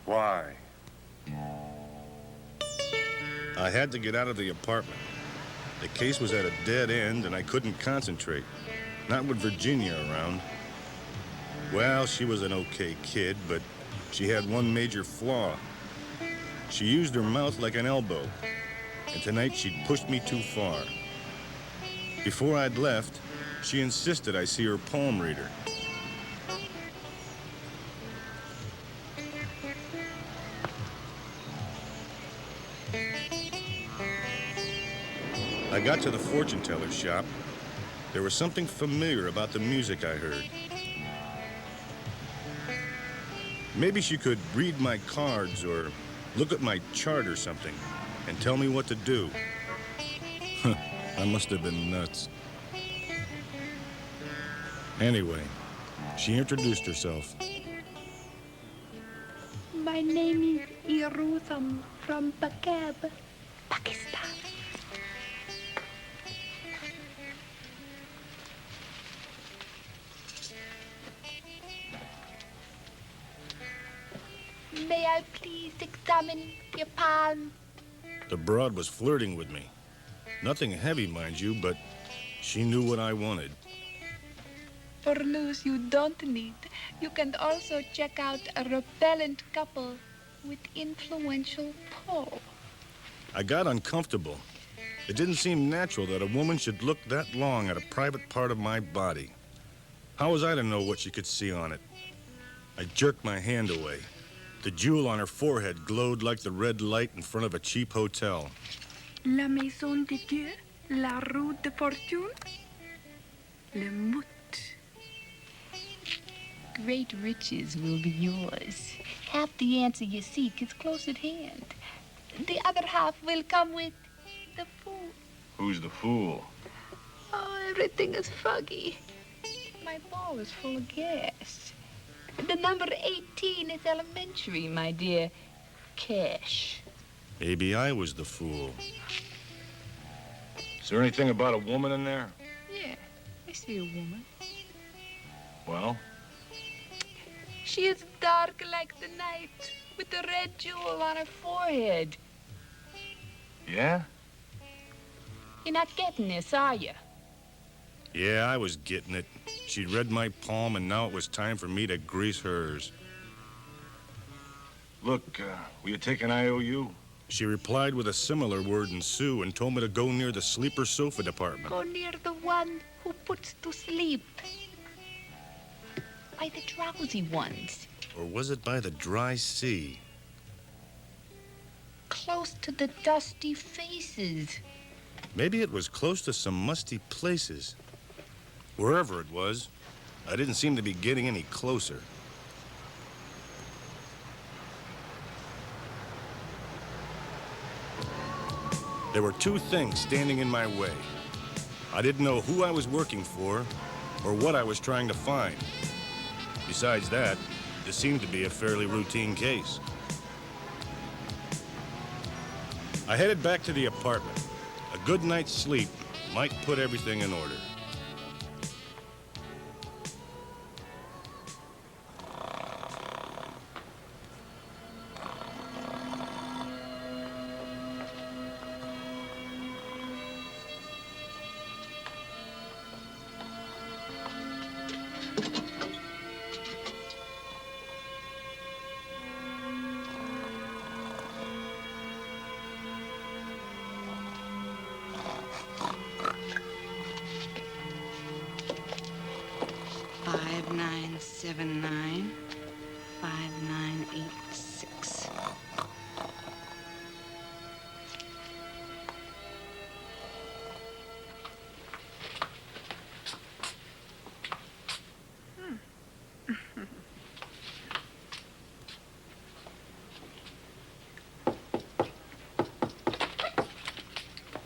Why? I had to get out of the apartment. The case was at a dead end, and I couldn't concentrate. Not with Virginia around. Well, she was an okay kid, but she had one major flaw. She used her mouth like an elbow, and tonight she'd pushed me too far. Before I'd left, she insisted I see her palm reader. I got to the fortune teller's shop. There was something familiar about the music I heard. Maybe she could read my cards or look at my chart or something and tell me what to do. I must have been nuts. Anyway, she introduced herself. My name is Irutham from Pakab, Pakistan. May I please examine your palm? The broad was flirting with me. Nothing heavy, mind you, but she knew what I wanted. For loose you don't need. You can also check out a repellent couple with influential pull. I got uncomfortable. It didn't seem natural that a woman should look that long at a private part of my body. How was I to know what she could see on it? I jerked my hand away. The jewel on her forehead glowed like the red light in front of a cheap hotel. La Maison de Dieu, la Rue de Fortune, Le Mout. Great riches will be yours. Half the answer you seek is close at hand. The other half will come with the fool. Who's the fool? Oh, everything is foggy. My ball is full of gas. The number 18 is elementary, my dear. Cash. Maybe I was the fool. Is there anything about a woman in there? Yeah, I see a woman. Well? She is dark like the night, with the red jewel on her forehead. Yeah? You're not getting this, are you? Yeah, I was getting it. She'd read my palm, and now it was time for me to grease hers. Look, will you take an IOU? She replied with a similar word in Sioux and told me to go near the sleeper sofa department. Go near the one who puts to sleep. By the drowsy ones. Or was it by the dry sea? Close to the dusty faces. Maybe it was close to some musty places. Wherever it was, I didn't seem to be getting any closer. There were two things standing in my way. I didn't know who I was working for or what I was trying to find. Besides that, this seemed to be a fairly routine case. I headed back to the apartment. A good night's sleep might put everything in order. Five 5979 5986.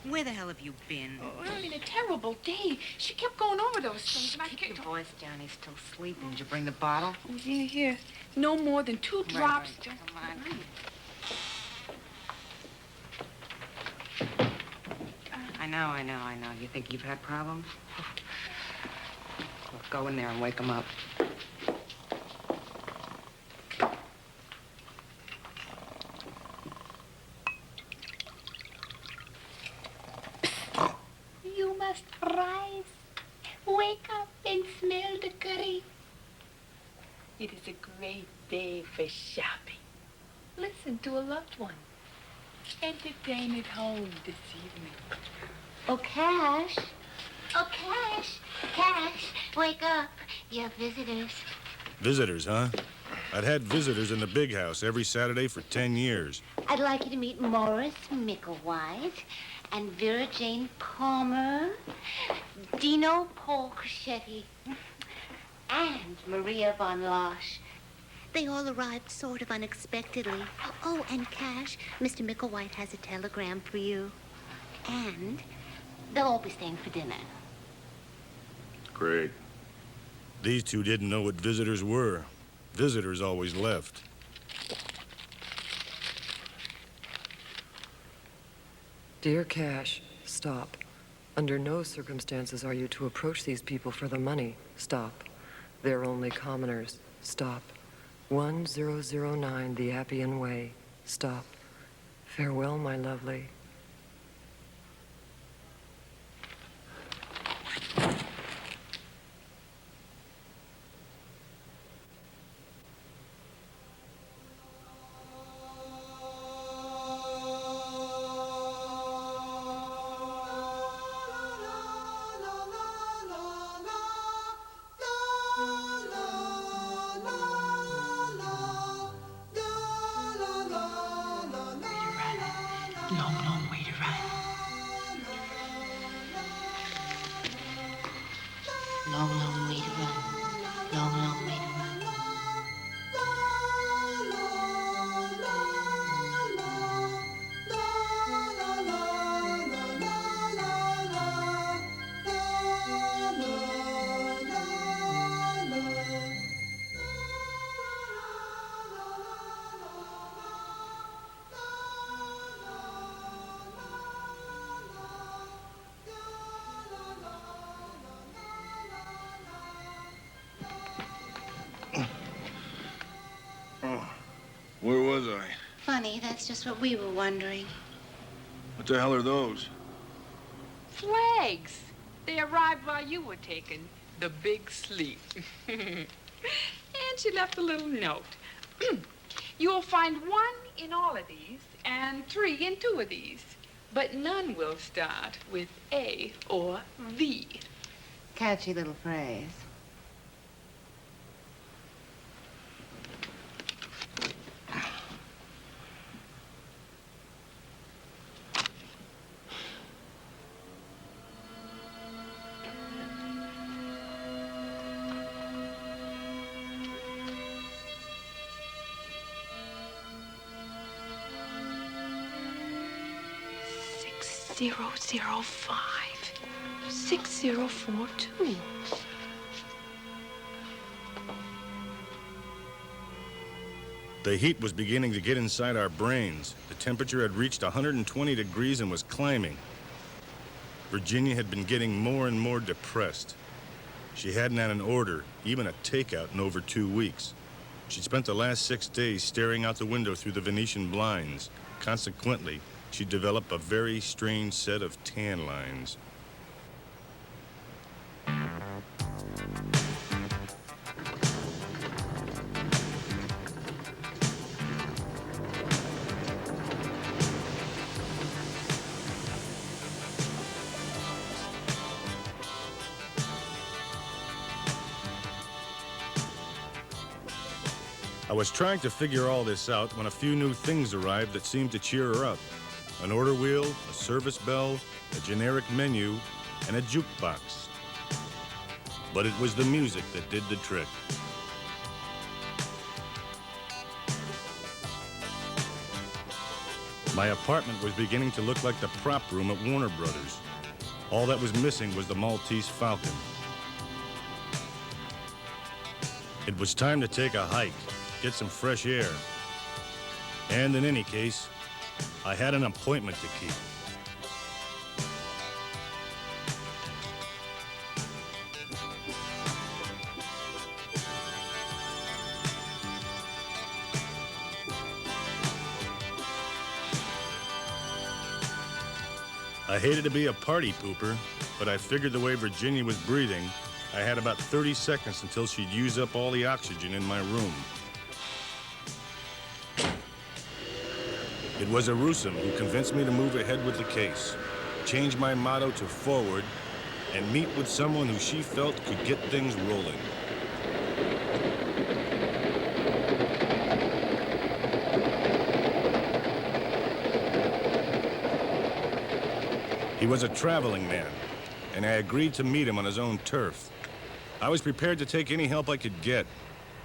Where the hell have you been? Oh, I mean, a terrible day. She kept going over those things, and I Keep your can't... voice down. He's still sleeping. Did you bring the bottle? Oh, yeah, here. No more than 2 drops. Right. Come on. I know. You think you've had problems? Well, go in there and wake him up. You must rise. Wake up and smell the curry. It is a great day for shopping. Listen to a loved one. Entertain at home this evening. Oh, Cash. Oh, Cash. Cash, wake up. You have visitors. Visitors, huh? I'd had visitors in the big house every Saturday for 10 years. I'd like you to meet Morris Micklewhite and Vera Jane Palmer, Dino Polcrechetti, and Maria von Losch. They all arrived sort of unexpectedly. Oh, and Cash, Mr. Micklewhite has a telegram for you. And they'll all be staying for dinner. Great. These two didn't know what visitors were. Visitors always left. Dear Cash, stop. Under no circumstances are you to approach these people for the money. Stop. They're only commoners. Stop. 1009 the Appian Way. Stop. Farewell, my lovely. Long way to run. Long way to run. Long way to run. Where was I? Funny, that's just what we were wondering. What the hell are those? Flags. They arrived while you were taking the big sleep. And she left a little note. You'll find 1 in all of these and 3 in 2 of these. But none will start with A or V. Catchy little phrase. 005 6042. The heat was beginning to get inside our brains. The temperature had reached 120 degrees and was climbing. Virginia had been getting more and more depressed. She hadn't had an order, even a takeout, in over 2 weeks. She'd spent the last 6 days staring out the window through the Venetian blinds. Consequently, she developed a very strange set of tan lines. I was trying to figure all this out when a few new things arrived that seemed to cheer her up. An order wheel, a service bell, a generic menu, and a jukebox. But it was the music that did the trick. My apartment was beginning to look like the prop room at Warner Brothers. All that was missing was the Maltese Falcon. It was time to take a hike, get some fresh air. And in any case, I had an appointment to keep. I hated to be a party pooper, but I figured the way Virginia was breathing, I had about 30 seconds until she'd use up all the oxygen in my room. It was a Rusum who convinced me to move ahead with the case, change my motto to forward, and meet with someone who she felt could get things rolling. He was a traveling man, and I agreed to meet him on his own turf. I was prepared to take any help I could get.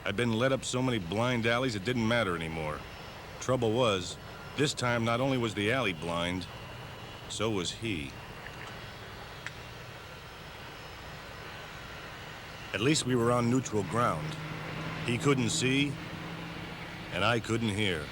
I'd been led up so many blind alleys it didn't matter anymore. Trouble was, this time not only was the alley blind, so was he. At least we were on neutral ground. He couldn't see, and I couldn't hear.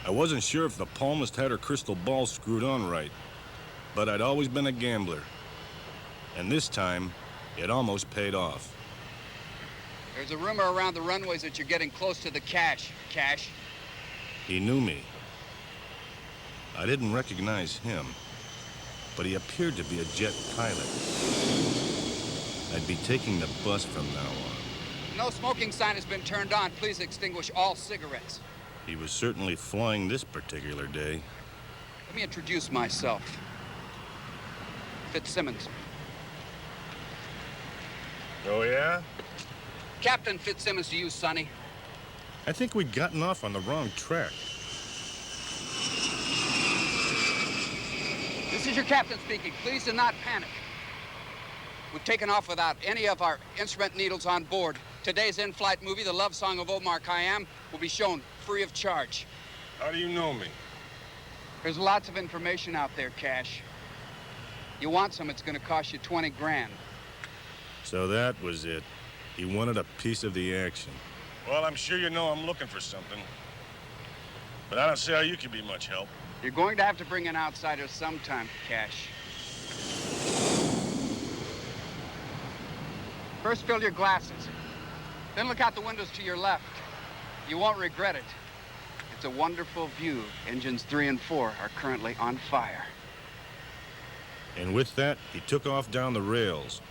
I wasn't sure if the palmist had her crystal ball screwed on right, but I'd always been a gambler. And this time, it almost paid off. There's a rumor around the runways that you're getting close to the cash. He knew me. I didn't recognize him, but he appeared to be a jet pilot. I'd be taking the bus from now on. No smoking sign has been turned on. Please extinguish all cigarettes. He was certainly flying this particular day. Let me introduce myself. Fitzsimmons. Oh, yeah? Captain Fitzsimmons to you, Sonny. I think we'd gotten off on the wrong track. This is your captain speaking. Please do not panic. We've taken off without any of our instrument needles on board. Today's in-flight movie, The Love Song of Omar Khayyam, will be shown free of charge. How do you know me? There's lots of information out there, Cash. You want some, it's gonna cost you 20 grand. So that was it. He wanted a piece of the action. Well, I'm sure you know I'm looking for something. But I don't see how you can be much help. You're going to have to bring in outsiders sometime, Cash. First, fill your glasses. Then look out the windows to your left. You won't regret it. It's a wonderful view. Engines 3 and 4 are currently on fire. And with that, he took off down the rails.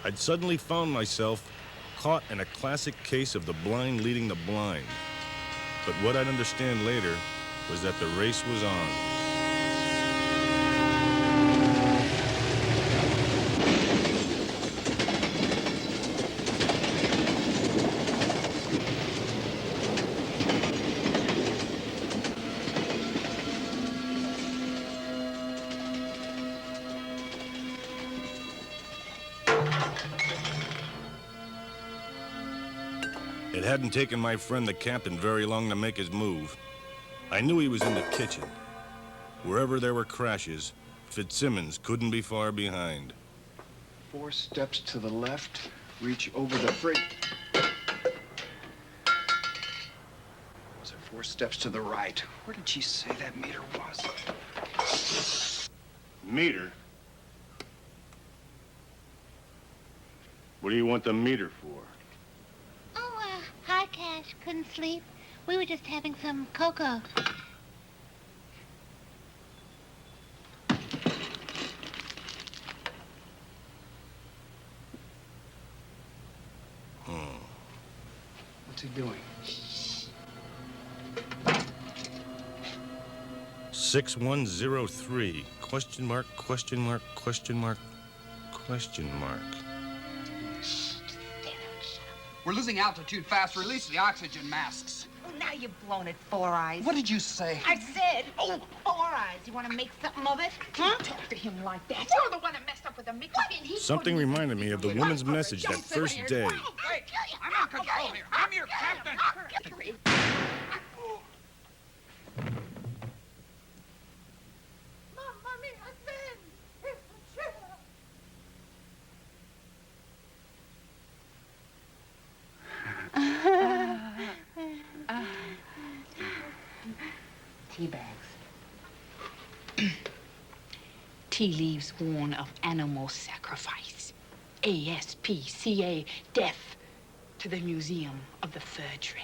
I'd suddenly found myself caught in a classic case of the blind leading the blind. But what I'd understand later was that the race was on. hadn't taken my friend the captain very long to make his move. I knew he was in the kitchen. Wherever there were crashes, Fitzsimmons couldn't be far behind. 4 steps to the left, reach over the fridge. Was it 4 steps to the right? Where did she say that meter was? Meter? What do you want the meter for? Oh, hi, Cash. Couldn't sleep. We were just having some cocoa. What's he doing? 6103. Question mark, question mark, question mark, question mark. We're losing altitude fast. Release the oxygen masks. Oh, now you've blown it, Four Eyes. What did you say? I said, oh, Four Eyes. You want to make something of it? Huh? Talk to him like that. You're the one that messed up with the Mickey pin. Something reminded me of the woman's message that first day. Wait, I'm in control here. I'm your captain. Tea bags. Tea leaves warn of animal sacrifice. ASPCA, death to the Museum of the Fur Trade.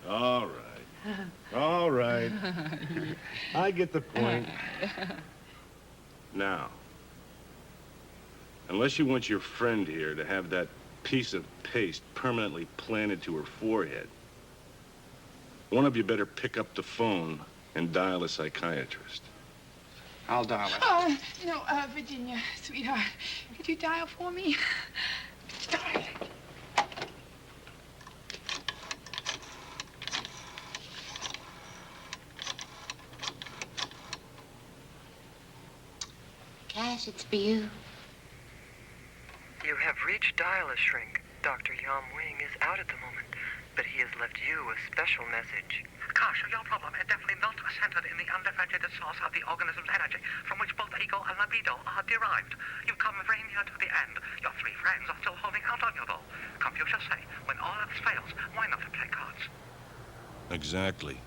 All right. All right. I get the point. Now, unless you want your friend here to have that piece of paste permanently planted to her forehead, one of you better pick up the phone and dial a psychiatrist. I'll dial it. No, Virginia, sweetheart, could you dial for me? Dial. Cash, it's for you. You have reached Dial-A-Shrink. Dr. Yam Wing is out at the moment, but he has left you a special message. Gosh, your problem is definitely not centered in the undifferentiated source of the organism's energy, from which both ego and libido are derived. You've come very near to the end. Your 3 friends are still holding out on you, though. Confucius say, when all else fails, why not play cards? Exactly.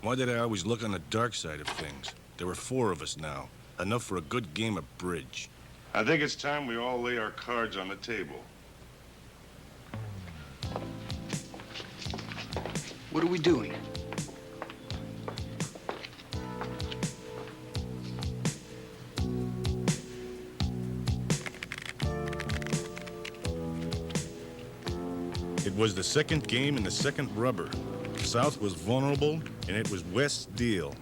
Why did I always look on the dark side of things? There were 4 of us now. Enough for a good game of bridge. I think it's time we all lay our cards on the table. What are we doing? It was the second game in the second rubber. South was vulnerable, and it was West's deal.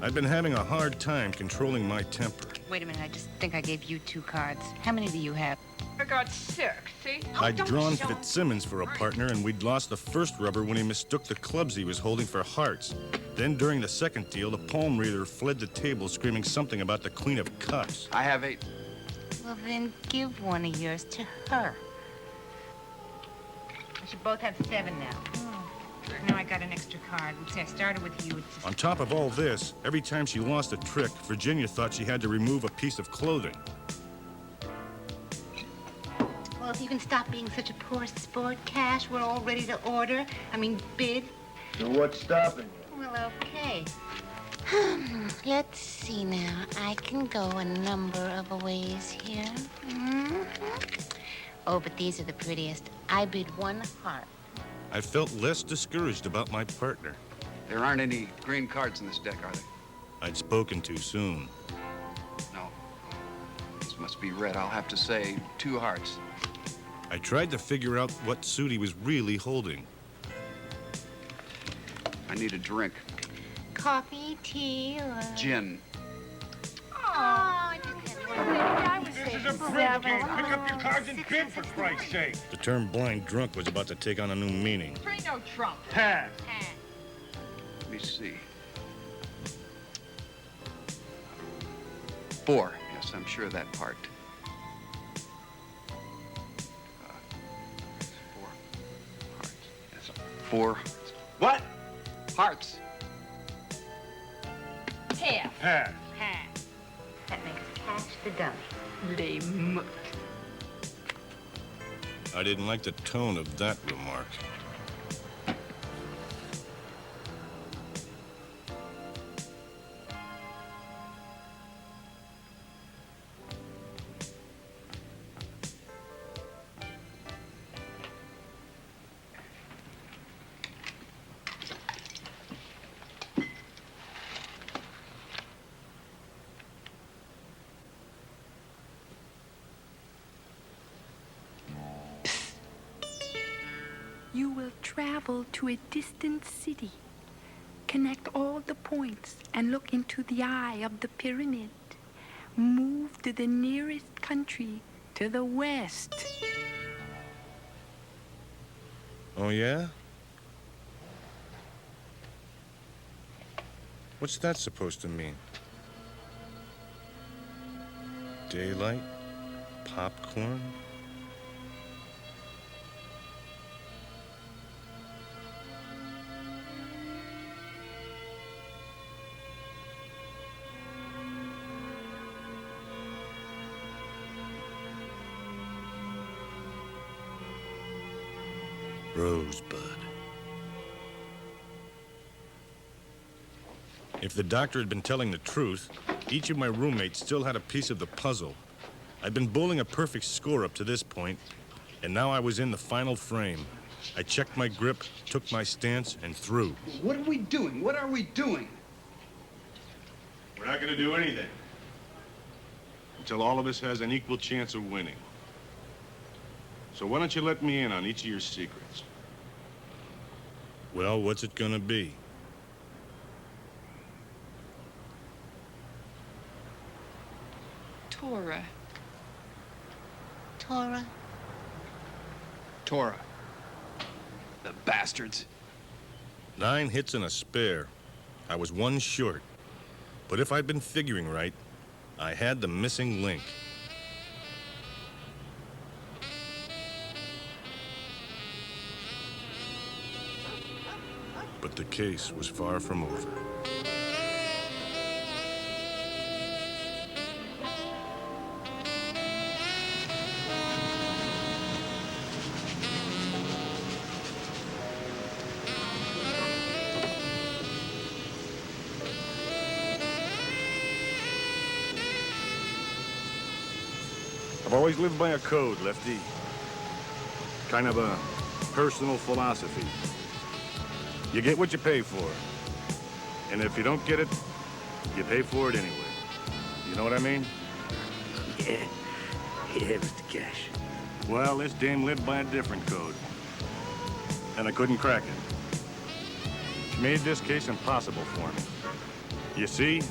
I've been having a hard time controlling my temper. Wait a minute, I just think I gave you 2 cards. How many do you have? I got 6, see? I'd drawn Fitzsimmons for a partner, and we'd lost the first rubber when he mistook the clubs he was holding for hearts. Then, during the second deal, the palm reader fled the table screaming something about the Queen of Cups. I have 8. Well, then give one of yours to her. We should both have 7 now. Now I got an extra card. See, I started with you. It's just... On top of all this, every time she lost a trick, Virginia thought she had to remove a piece of clothing. Well, if you can stop being such a poor sport, Cash, we're all ready to order. Bid. So what's stopping you? Well, okay. Let's see now. I can go a number of ways here. Oh, but these are the prettiest. I bid 1 heart. I felt less discouraged about my partner. There aren't any green cards in this deck, are there? I'd spoken too soon. No. This must be red. I'll have to say 2 hearts. I tried to figure out what suit he was really holding. I need a drink. Coffee, tea, or... Gin. Oh, This is a bridge game. Pick up your cards and bid, for Christ's sake. The term blind drunk was about to take on a new meaning. Three no trump. Pass. Let me see. 4. Yes, I'm sure of that part. 4. What? Hearts. Half. Half. Half. That makes Cash the dummy. Les mutt. I didn't like the tone of that remark. You will travel to a distant city, connect all the points, and look into the eye of the pyramid. Move to the nearest country to the west. Oh, yeah? What's that supposed to mean? Daylight? Popcorn? Rosebud. If the doctor had been telling the truth, each of my roommates still had a piece of the puzzle. I'd been bowling a perfect score up to this point, and now I was in the final frame. I checked my grip, took my stance, and threw. What are we doing? What are we doing? We're not gonna do anything until all of us has an equal chance of winning. So why don't you let me in on each of your secrets? Well, what's it gonna be? Tora. Tora? Tora. The bastards. 9 hits and a spare. I was 1 short. But if I'd been figuring right, I had the missing link. But the case was far from over. I've always lived by a code, Lefty. Kind of a personal philosophy. You get what you pay for. And if you don't get it, you pay for it anyway. You know what I mean? Yeah. Yeah, Mr. Cash. Well, this dame lived by a different code. And I couldn't crack it. She made this case impossible for me. You see,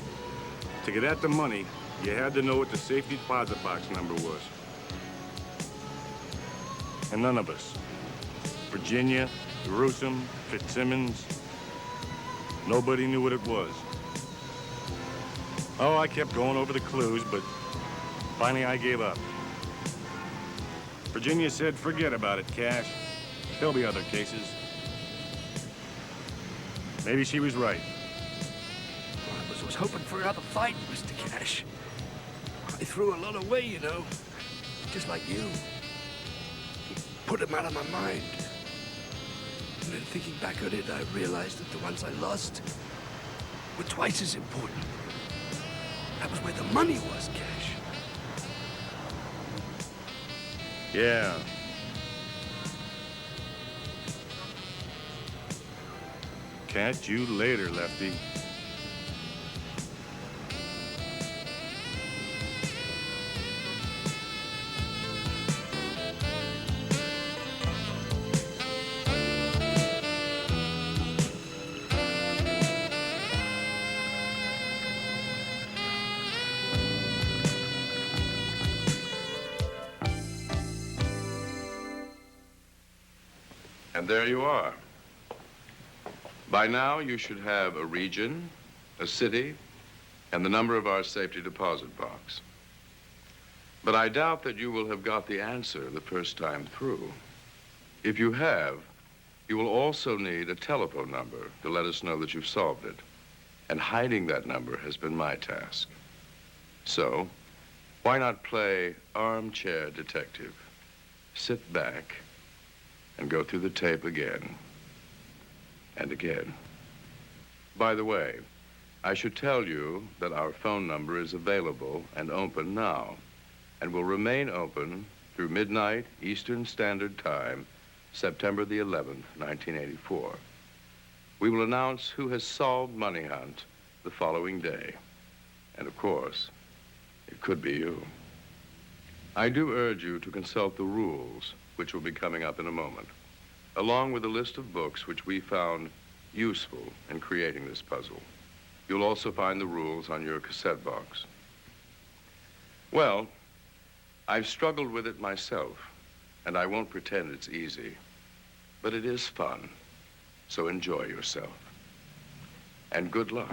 to get at the money, you had to know what the safety deposit box number was. And none of us, Virginia, Gruesome, Fitzsimmons, nobody knew what it was. Oh, I kept going over the clues, but finally I gave up. Virginia said, forget about it, Cash. There'll be other cases. Maybe she was right. I was hoping for another fight, Mr. Cash. I threw a lot away, you know. Just like you. Put them out of my mind. And then thinking back on it, I realized that the ones I lost were twice as important. That was where the money was, Cash. Yeah. Catch you later, Lefty. And there you are. By now, you should have a region, a city, and the number of our safety deposit box. But I doubt that you will have got the answer the first time through. If you have, You will also need a telephone number to let us know that you've solved it. And hiding that number has been my task. So, why not play armchair detective? Sit back and go through the tape again and again. By the way, I should tell you that our phone number is available and open now and will remain open through midnight Eastern Standard Time, September the 11th, 1984. We will announce who has solved Money Hunt the following day. And of course, it could be you. I do urge you to consult the rules, which will be coming up in a moment, along with a list of books which we found useful in creating this puzzle. You'll also find the rules on your cassette box. Well, I've struggled with it myself, and I won't pretend it's easy, but it is fun, so enjoy yourself. And good luck.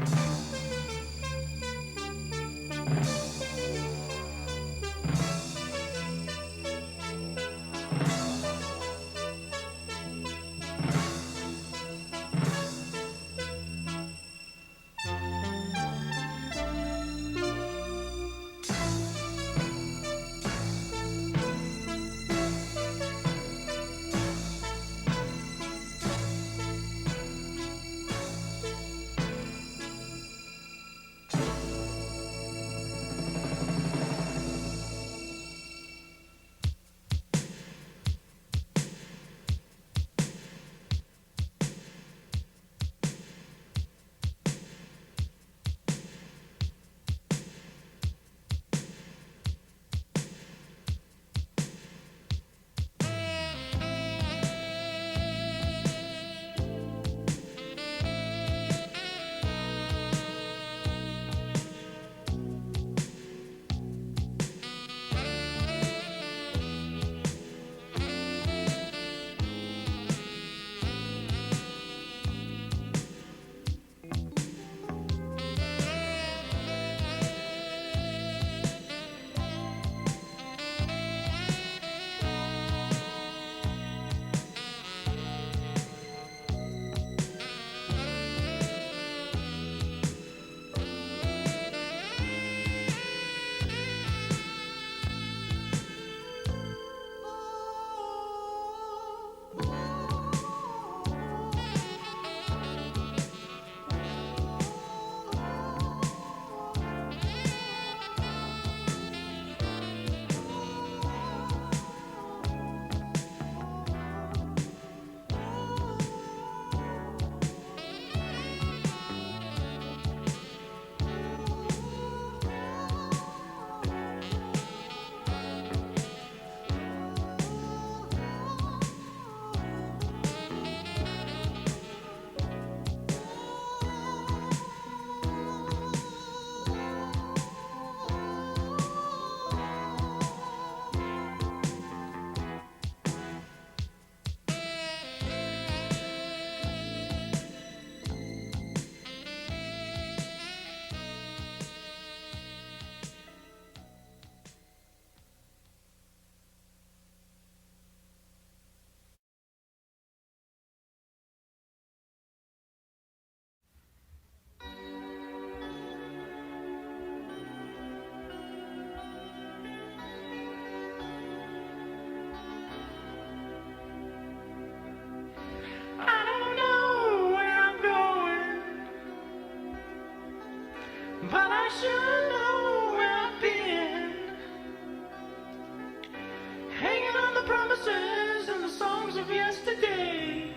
But I sure know where I've been, hanging on the promises and the songs of yesterday.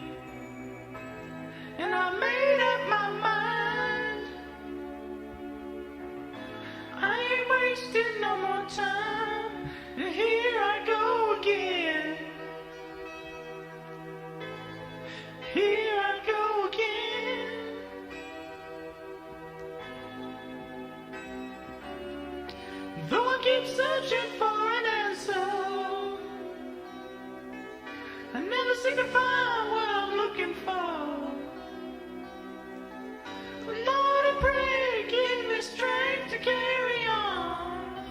And I made up my mind, I ain't wasting no more time, and here I go again. Here I go again. Though I keep searching for an answer, I never seem to find what I'm looking for. Lord, I pray, give me strength to carry on,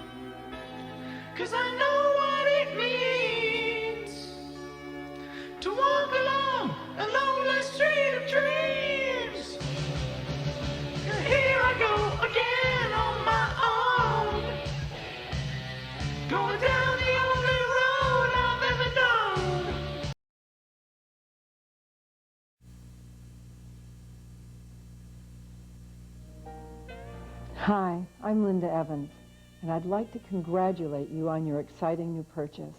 'cause I know what it means to walk alone Hi, I'm Linda Evans, and I'd like to congratulate you on your exciting new purchase.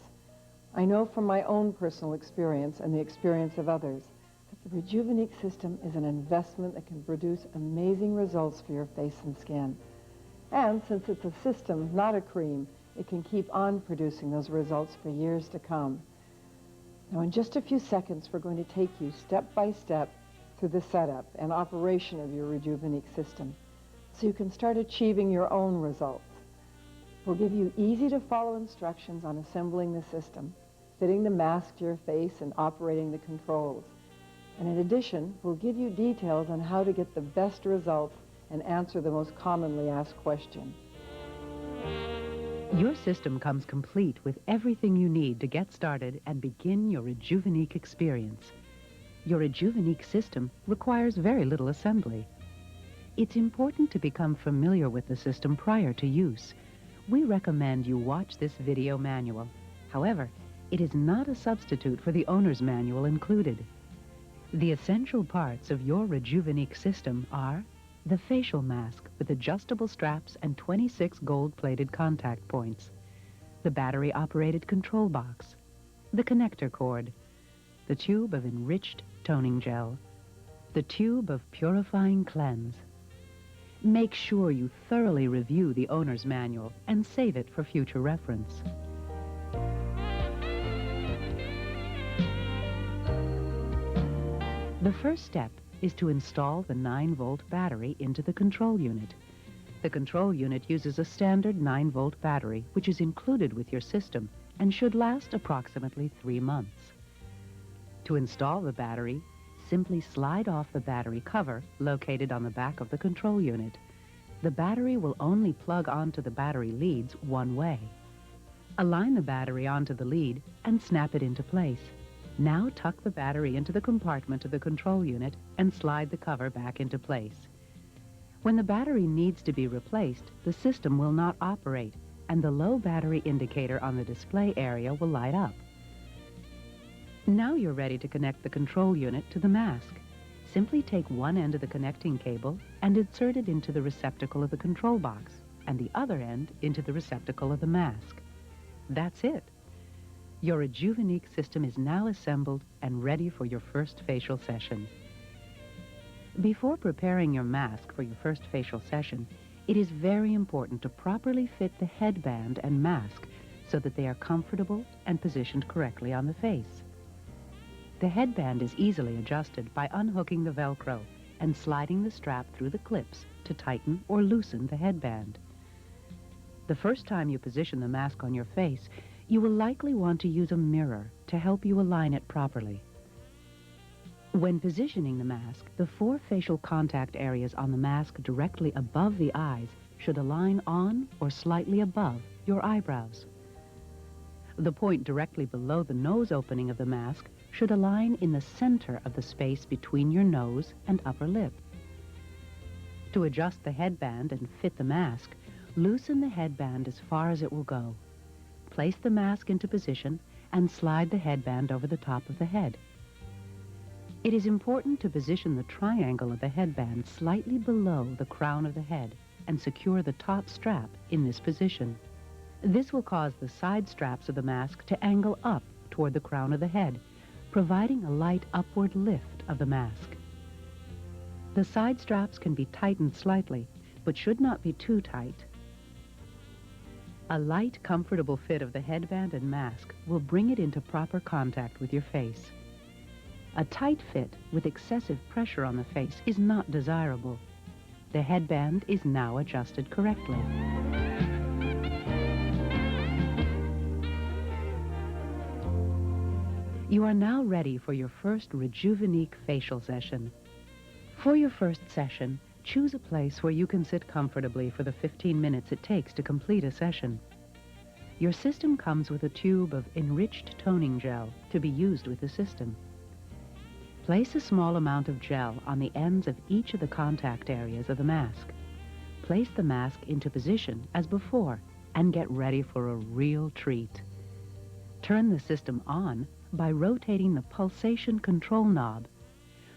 I know from my own personal experience and the experience of others that the Rejuvenate system is an investment that can produce amazing results for your face and skin. And since it's a system, not a cream, it can keep on producing those results for years to come. Now, in just a few seconds, we're going to take you step by step through the setup and operation of your Rejuvenate system so you can start achieving your own results. We'll give you easy-to-follow instructions on assembling the system, fitting the mask to your face, and operating the controls. And in addition, we'll give you details on how to get the best results and answer the most commonly asked question. Your system comes complete with everything you need to get started and begin your Rejuvenate experience. Your Rejuvenate system requires very little assembly. It's important to become familiar with the system prior to use. We recommend you watch this video manual. However, it is not a substitute for the owner's manual included. The essential parts of your Rejuvenate system are the facial mask with adjustable straps and 26 gold-plated contact points, the battery-operated control box, the connector cord, the tube of enriched toning gel, the tube of purifying cleanse. Make sure you thoroughly review the owner's manual and save it for future reference. The first step is to install the 9-volt battery into the control unit. The control unit uses a standard 9-volt battery, which is included with your system and should last approximately 3 months. To install the battery, simply slide off the battery cover located on the back of the control unit. The battery will only plug onto the battery leads one way. Align the battery onto the lead and snap it into place. Now tuck the battery into the compartment of the control unit and slide the cover back into place. When the battery needs to be replaced, the system will not operate, and the low battery indicator on the display area will light up. Now you're ready to connect the control unit to the mask. Simply take one end of the connecting cable and insert it into the receptacle of the control box, and the other end into the receptacle of the mask. That's it. Your Rejuvenate system is now assembled and ready for your first facial session. Before preparing your mask for your first facial session, it is very important to properly fit the headband and mask so that they are comfortable and positioned correctly on the face. The headband is easily adjusted by unhooking the Velcro and sliding the strap through the clips to tighten or loosen the headband. The first time you position the mask on your face, you will likely want to use a mirror to help you align it properly. When positioning the mask, the 4 facial contact areas on the mask directly above the eyes should align on or slightly above your eyebrows. The point directly below the nose opening of the mask should align in the center of the space between your nose and upper lip. To adjust the headband and fit the mask, loosen the headband as far as it will go. Place the mask into position and slide the headband over the top of the head. It is important to position the triangle of the headband slightly below the crown of the head and secure the top strap in this position. This will cause the side straps of the mask to angle up toward the crown of the head, providing a light upward lift of the mask. The side straps can be tightened slightly, but should not be too tight. A light, comfortable fit of the headband and mask will bring it into proper contact with your face. A tight fit with excessive pressure on the face is not desirable. The headband is now adjusted correctly. You are now ready for your first Rejuvenate facial session. For your first session, choose a place where you can sit comfortably for the 15 minutes it takes to complete a session. Your system comes with a tube of enriched toning gel to be used with the system. Place a small amount of gel on the ends of each of the contact areas of the mask. Place the mask into position as before and get ready for a real treat. Turn the system on by rotating the pulsation control knob.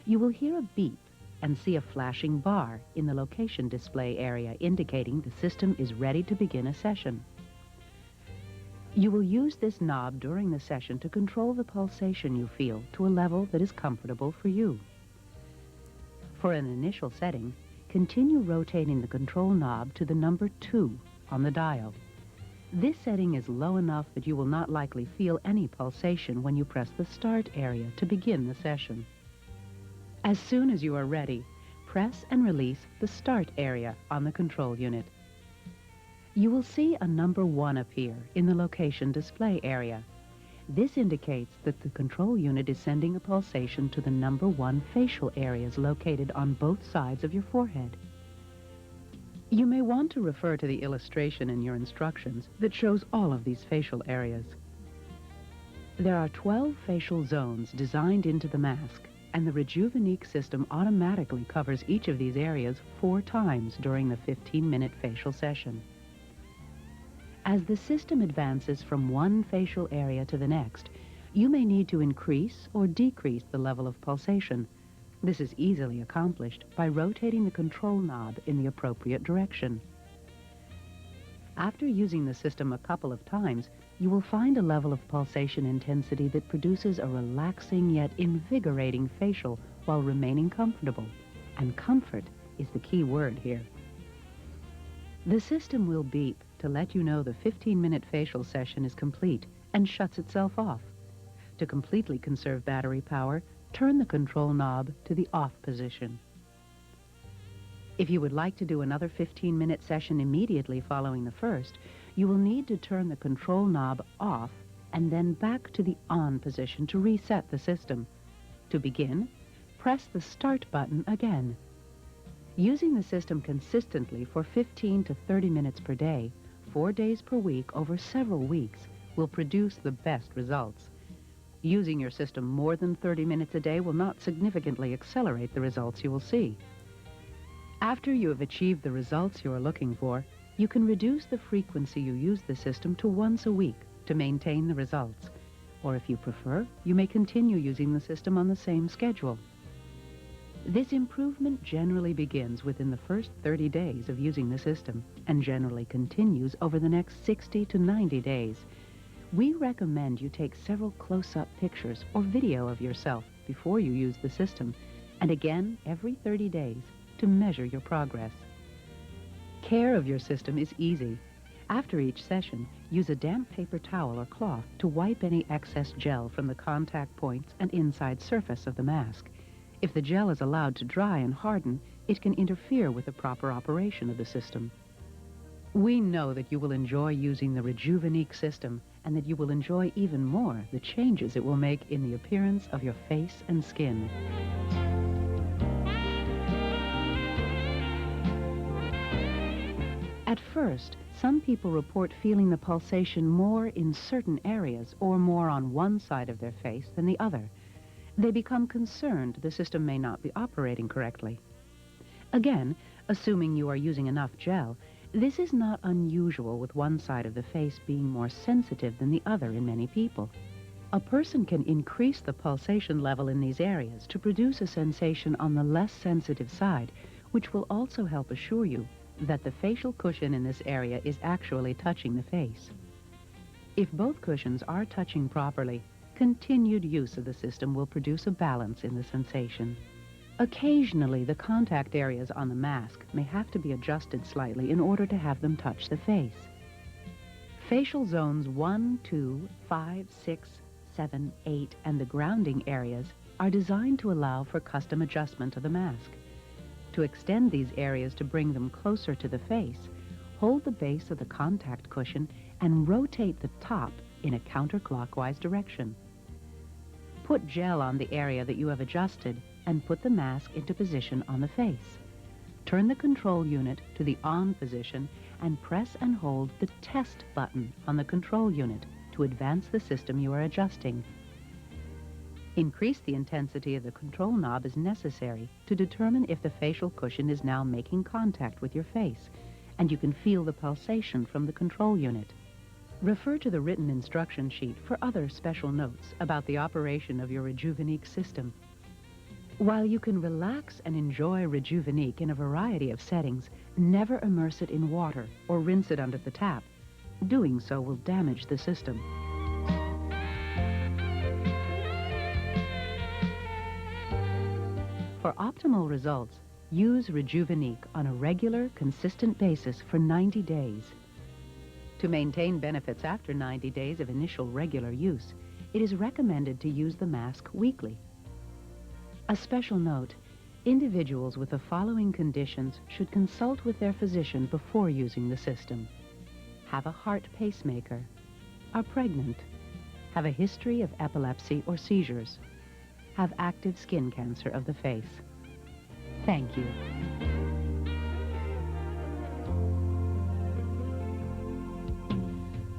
You will hear a beep and see a flashing bar in the location display area indicating the system is ready to begin a session. You will use this knob during the session to control the pulsation you feel to a level that is comfortable for you. For an initial setting, continue rotating the control knob to the number 2 on the dial. This setting is low enough that you will not likely feel any pulsation when you press the start area to begin the session. As soon as you are ready, press and release the start area on the control unit. You will see a number 1 appear in the location display area. This indicates that the control unit is sending a pulsation to the number 1 facial areas located on both sides of your forehead. You may want to refer to the illustration in your instructions that shows all of these facial areas. There are 12 facial zones designed into the mask, and the Rejuvenate system automatically covers each of these areas 4 times during the 15-minute facial session. As the system advances from one facial area to the next, you may need to increase or decrease the level of pulsation. This is easily accomplished by rotating the control knob in the appropriate direction. After using the system a couple of times, you will find a level of pulsation intensity that produces a relaxing yet invigorating facial while remaining comfortable. And comfort is the key word here. The system will beep to let you know the 15-minute facial session is complete and shuts itself off. To completely conserve battery power, turn the control knob to the off position. If you would like to do another 15-minute session immediately following the first, you will need to turn the control knob off and then back to the on position to reset the system. To begin, press the start button again. Using the system consistently for 15 to 30 minutes per day, 4 days per week over several weeks, will produce the best results. Using your system more than 30 minutes a day will not significantly accelerate the results you will see. After you have achieved the results you are looking for, you can reduce the frequency you use the system to once a week to maintain the results. Or if you prefer, you may continue using the system on the same schedule. This improvement generally begins within the first 30 days of using the system and generally continues over the next 60 to 90 days. We recommend you take several close-up pictures or video of yourself before you use the system, and again every 30 days to measure your progress. Care of your system is easy. After each session, use a damp paper towel or cloth to wipe any excess gel from the contact points and inside surface of the mask. If the gel is allowed to dry and harden, it can interfere with the proper operation of the system. We know that you will enjoy using the Rejuvenate system and that you will enjoy even more the changes it will make in the appearance of your face and skin. At first, some people report feeling the pulsation more in certain areas or more on one side of their face than the other. They become concerned the system may not be operating correctly. Again, assuming you are using enough gel, this is not unusual with one side of the face being more sensitive than the other in many people. A person can increase the pulsation level in these areas to produce a sensation on the less sensitive side, which will also help assure you that the facial cushion in this area is actually touching the face. If both cushions are touching properly, continued use of the system will produce a balance in the sensation. Occasionally, the contact areas on the mask may have to be adjusted slightly in order to have them touch the face. Facial zones 1, 2, 5, 6, 7, 8, and the grounding areas are designed to allow for custom adjustment of the mask. To extend these areas to bring them closer to the face, hold the base of the contact cushion and rotate the top in a counterclockwise direction. Put gel on the area that you have adjusted and put the mask into position on the face. Turn the control unit to the on position and press and hold the test button on the control unit to advance the system you are adjusting. Increase the intensity of the control knob as necessary to determine if the facial cushion is now making contact with your face, and you can feel the pulsation from the control unit. Refer to the written instruction sheet for other special notes about the operation of your Rejuvenate system. While you can relax and enjoy Rejuvenique in a variety of settings, never immerse it in water or rinse it under the tap. Doing so will damage the system. For optimal results, use Rejuvenique on a regular, consistent basis for 90 days. To maintain benefits after 90 days of initial regular use, it is recommended to use the mask weekly. A special note, individuals with the following conditions should consult with their physician before using the system. Have a heart pacemaker, are pregnant, have a history of epilepsy or seizures, have active skin cancer of the face. Thank you.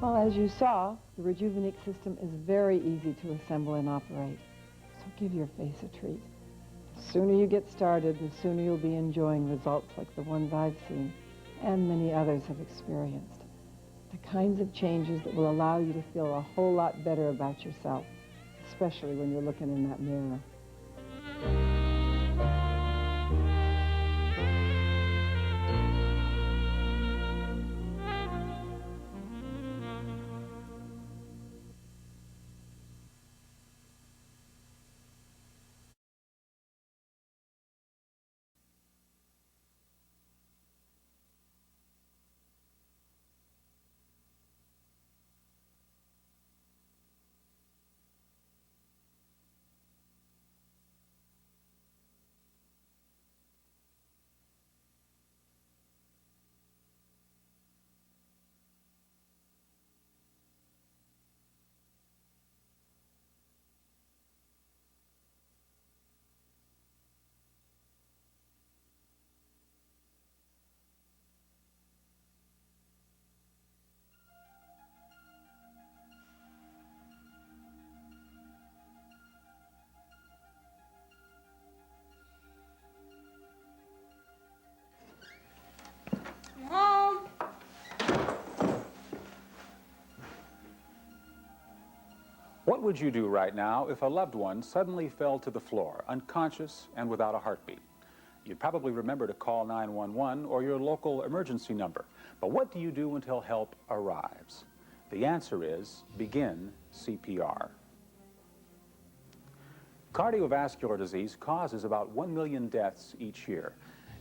Well, as you saw, the Rejuvenique system is very easy to assemble and operate. So give your face a treat. The sooner you get started, the sooner you'll be enjoying results like the ones I've seen and many others have experienced. The kinds of changes that will allow you to feel a whole lot better about yourself, especially when you're looking in that mirror. Mom! What would you do right now if a loved one suddenly fell to the floor, unconscious and without a heartbeat? You'd probably remember to call 911 or your local emergency number. But what do you do until help arrives? The answer is begin CPR. Cardiovascular disease causes about 1 million deaths each year.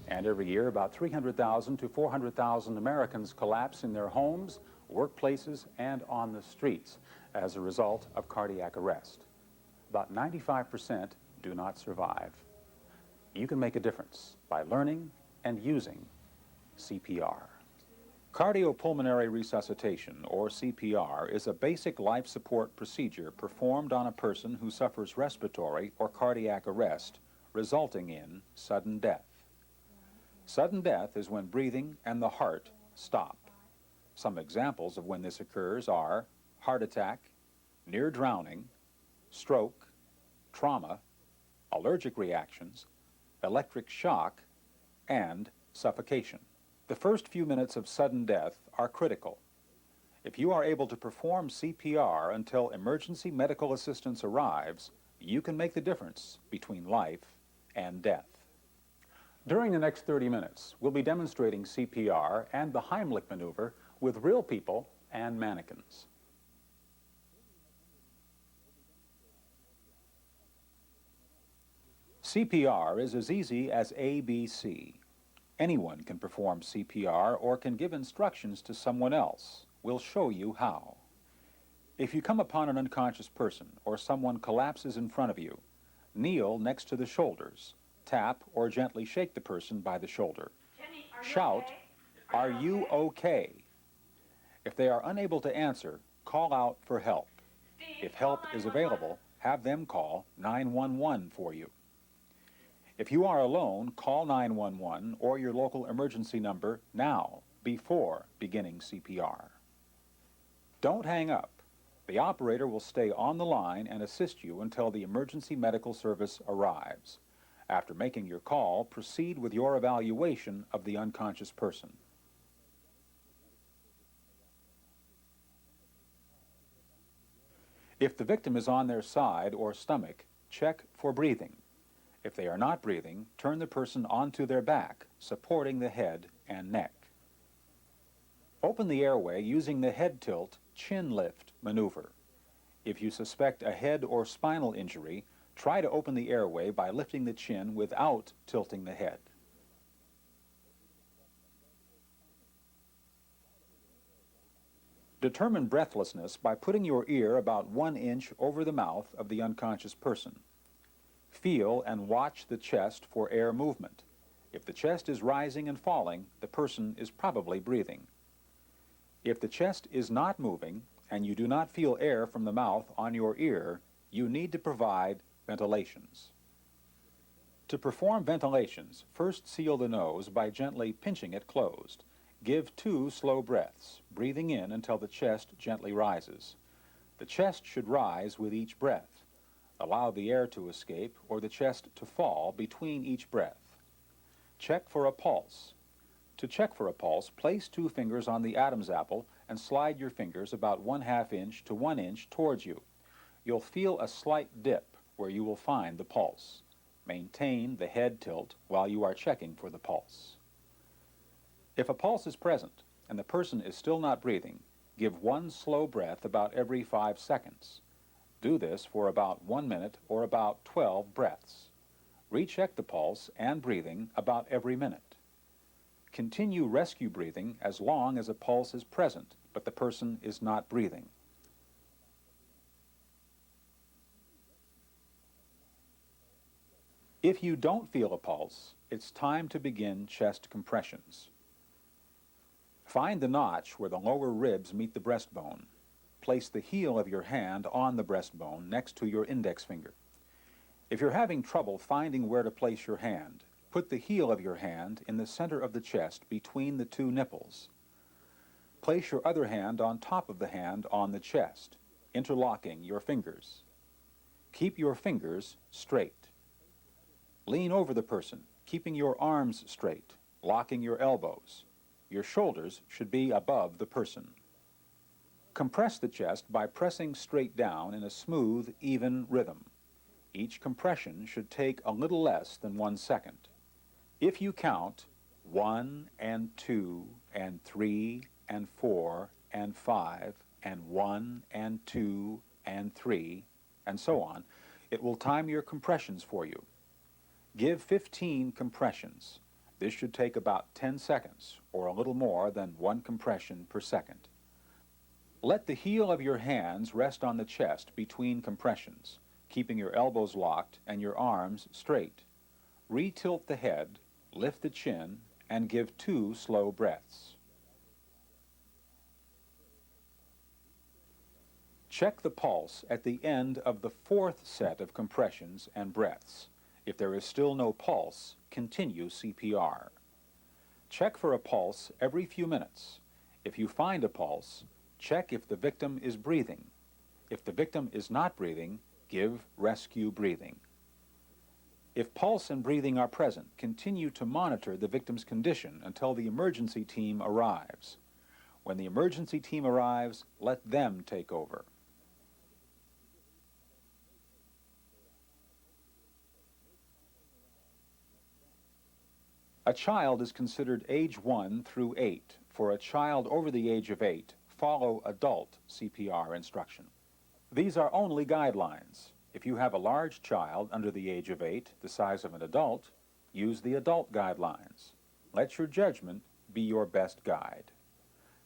And every year, about 300,000 to 400,000 Americans collapse in their homes, workplaces, and on the streets as a result of cardiac arrest. About 95% do not survive. You can make a difference by learning and using CPR. Cardiopulmonary resuscitation, or CPR, is a basic life support procedure performed on a person who suffers respiratory or cardiac arrest, resulting in sudden death. Sudden death is when breathing and the heart stop. Some examples of when this occurs are heart attack, near drowning, stroke, trauma, allergic reactions, electric shock, and suffocation. The first few minutes of sudden death are critical. If you are able to perform CPR until emergency medical assistance arrives, you can make the difference between life and death. During the next 30 minutes, we'll be demonstrating CPR and the Heimlich maneuver with real people and mannequins. CPR is as easy as ABC. Anyone can perform CPR or can give instructions to someone else. We'll show you how. If you come upon an unconscious person or someone collapses in front of you, kneel next to the shoulders. Tap or gently shake the person by the shoulder. Shout, "Are you okay?" If they are unable to answer, call out for help. If help is available, have them call 911 for you. If you are alone, call 911 or your local emergency number now, before beginning CPR. Don't hang up. The operator will stay on the line and assist you until the emergency medical service arrives. After making your call, proceed with your evaluation of the unconscious person. If the victim is on their side or stomach, check for breathing. If they are not breathing, turn the person onto their back, supporting the head and neck. Open the airway using the head tilt, chin lift maneuver. If you suspect a head or spinal injury, try to open the airway by lifting the chin without tilting the head. Determine breathlessness by putting your ear about 1 inch over the mouth of the unconscious person. Feel and watch the chest for air movement. If the chest is rising and falling, the person is probably breathing. If the chest is not moving and you do not feel air from the mouth on your ear, you need to provide ventilations. To perform ventilations, first seal the nose by gently pinching it closed. Give 2 slow breaths, breathing in until the chest gently rises. The chest should rise with each breath. Allow the air to escape or the chest to fall between each breath. Check for a pulse. To check for a pulse, place 2 fingers on the Adam's apple and slide your fingers about 1/2 inch to 1 inch towards you. You'll feel a slight dip where you will find the pulse. Maintain the head tilt while you are checking for the pulse. If a pulse is present and the person is still not breathing, give 1 slow breath about every 5 seconds. Do this for about 1 minute or about 12 breaths. Recheck the pulse and breathing about every minute. Continue rescue breathing as long as a pulse is present, but the person is not breathing. If you don't feel a pulse, it's time to begin chest compressions. Find the notch where the lower ribs meet the breastbone. Place the heel of your hand on the breastbone next to your index finger. If you're having trouble finding where to place your hand, put the heel of your hand in the center of the chest between the 2 nipples. Place your other hand on top of the hand on the chest, interlocking your fingers. Keep your fingers straight. Lean over the person, keeping your arms straight, locking your elbows. Your shoulders should be above the person. Compress the chest by pressing straight down in a smooth, even rhythm. Each compression should take a little less than 1 second. If you count 1 and 2 and 3 and 4 and 5 and 1 and 2 and 3 and so on, it will time your compressions for you. Give 15 compressions. This should take about 10 seconds, or a little more than 1 compression per second. Let the heel of your hands rest on the chest between compressions, keeping your elbows locked and your arms straight. Retilt the head, lift the chin, and give 2 slow breaths. Check the pulse at the end of the 4th set of compressions and breaths. If there is still no pulse, continue CPR. Check for a pulse every few minutes. If you find a pulse, check if the victim is breathing. If the victim is not breathing, give rescue breathing. If pulse and breathing are present, continue to monitor the victim's condition until the emergency team arrives. When the emergency team arrives, let them take over. A child is considered age 1 through 8. For a child over the age of 8, follow adult CPR instruction. These are only guidelines. If you have a large child under the age of 8, the size of an adult, use the adult guidelines. Let your judgment be your best guide.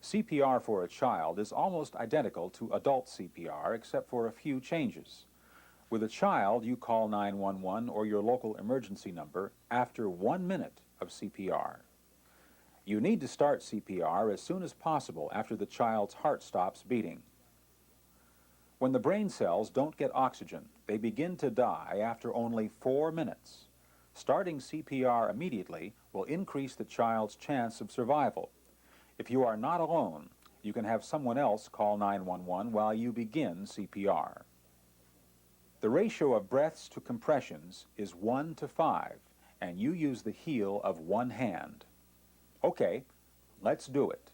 CPR for a child is almost identical to adult CPR except for a few changes. With a child, you call 911 or your local emergency number after 1 minute of CPR. You need to start CPR as soon as possible after the child's heart stops beating. When the brain cells don't get oxygen, they begin to die after only 4 minutes. Starting CPR immediately will increase the child's chance of survival. If you are not alone, you can have someone else call 911 while you begin CPR. The ratio of breaths to compressions is 1 to 5, and you use the heel of 1 hand. Okay, let's do it.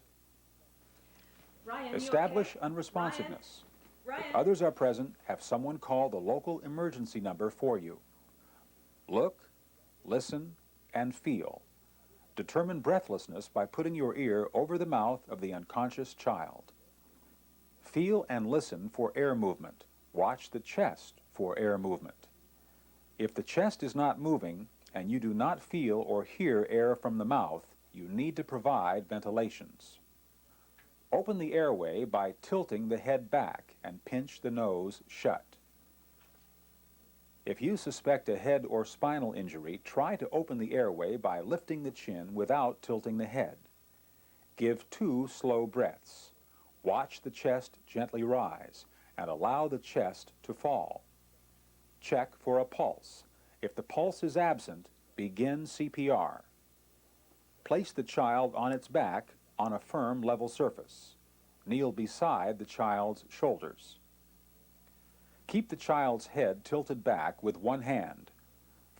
Ryan, Establish you okay? unresponsiveness. Ryan? If others are present, have someone call the local emergency number for you. Look, listen, and feel. Determine breathlessness by putting your ear over the mouth of the unconscious child. Feel and listen for air movement. Watch the chest for air movement. If the chest is not moving and you do not feel or hear air from the mouth, you need to provide ventilations. Open the airway by tilting the head back and pinch the nose shut. If you suspect a head or spinal injury, try to open the airway by lifting the chin without tilting the head. Give 2 slow breaths. Watch the chest gently rise and allow the chest to fall. Check for a pulse. If the pulse is absent, begin CPR. Place the child on its back on a firm level surface. Kneel beside the child's shoulders. Keep the child's head tilted back with one hand.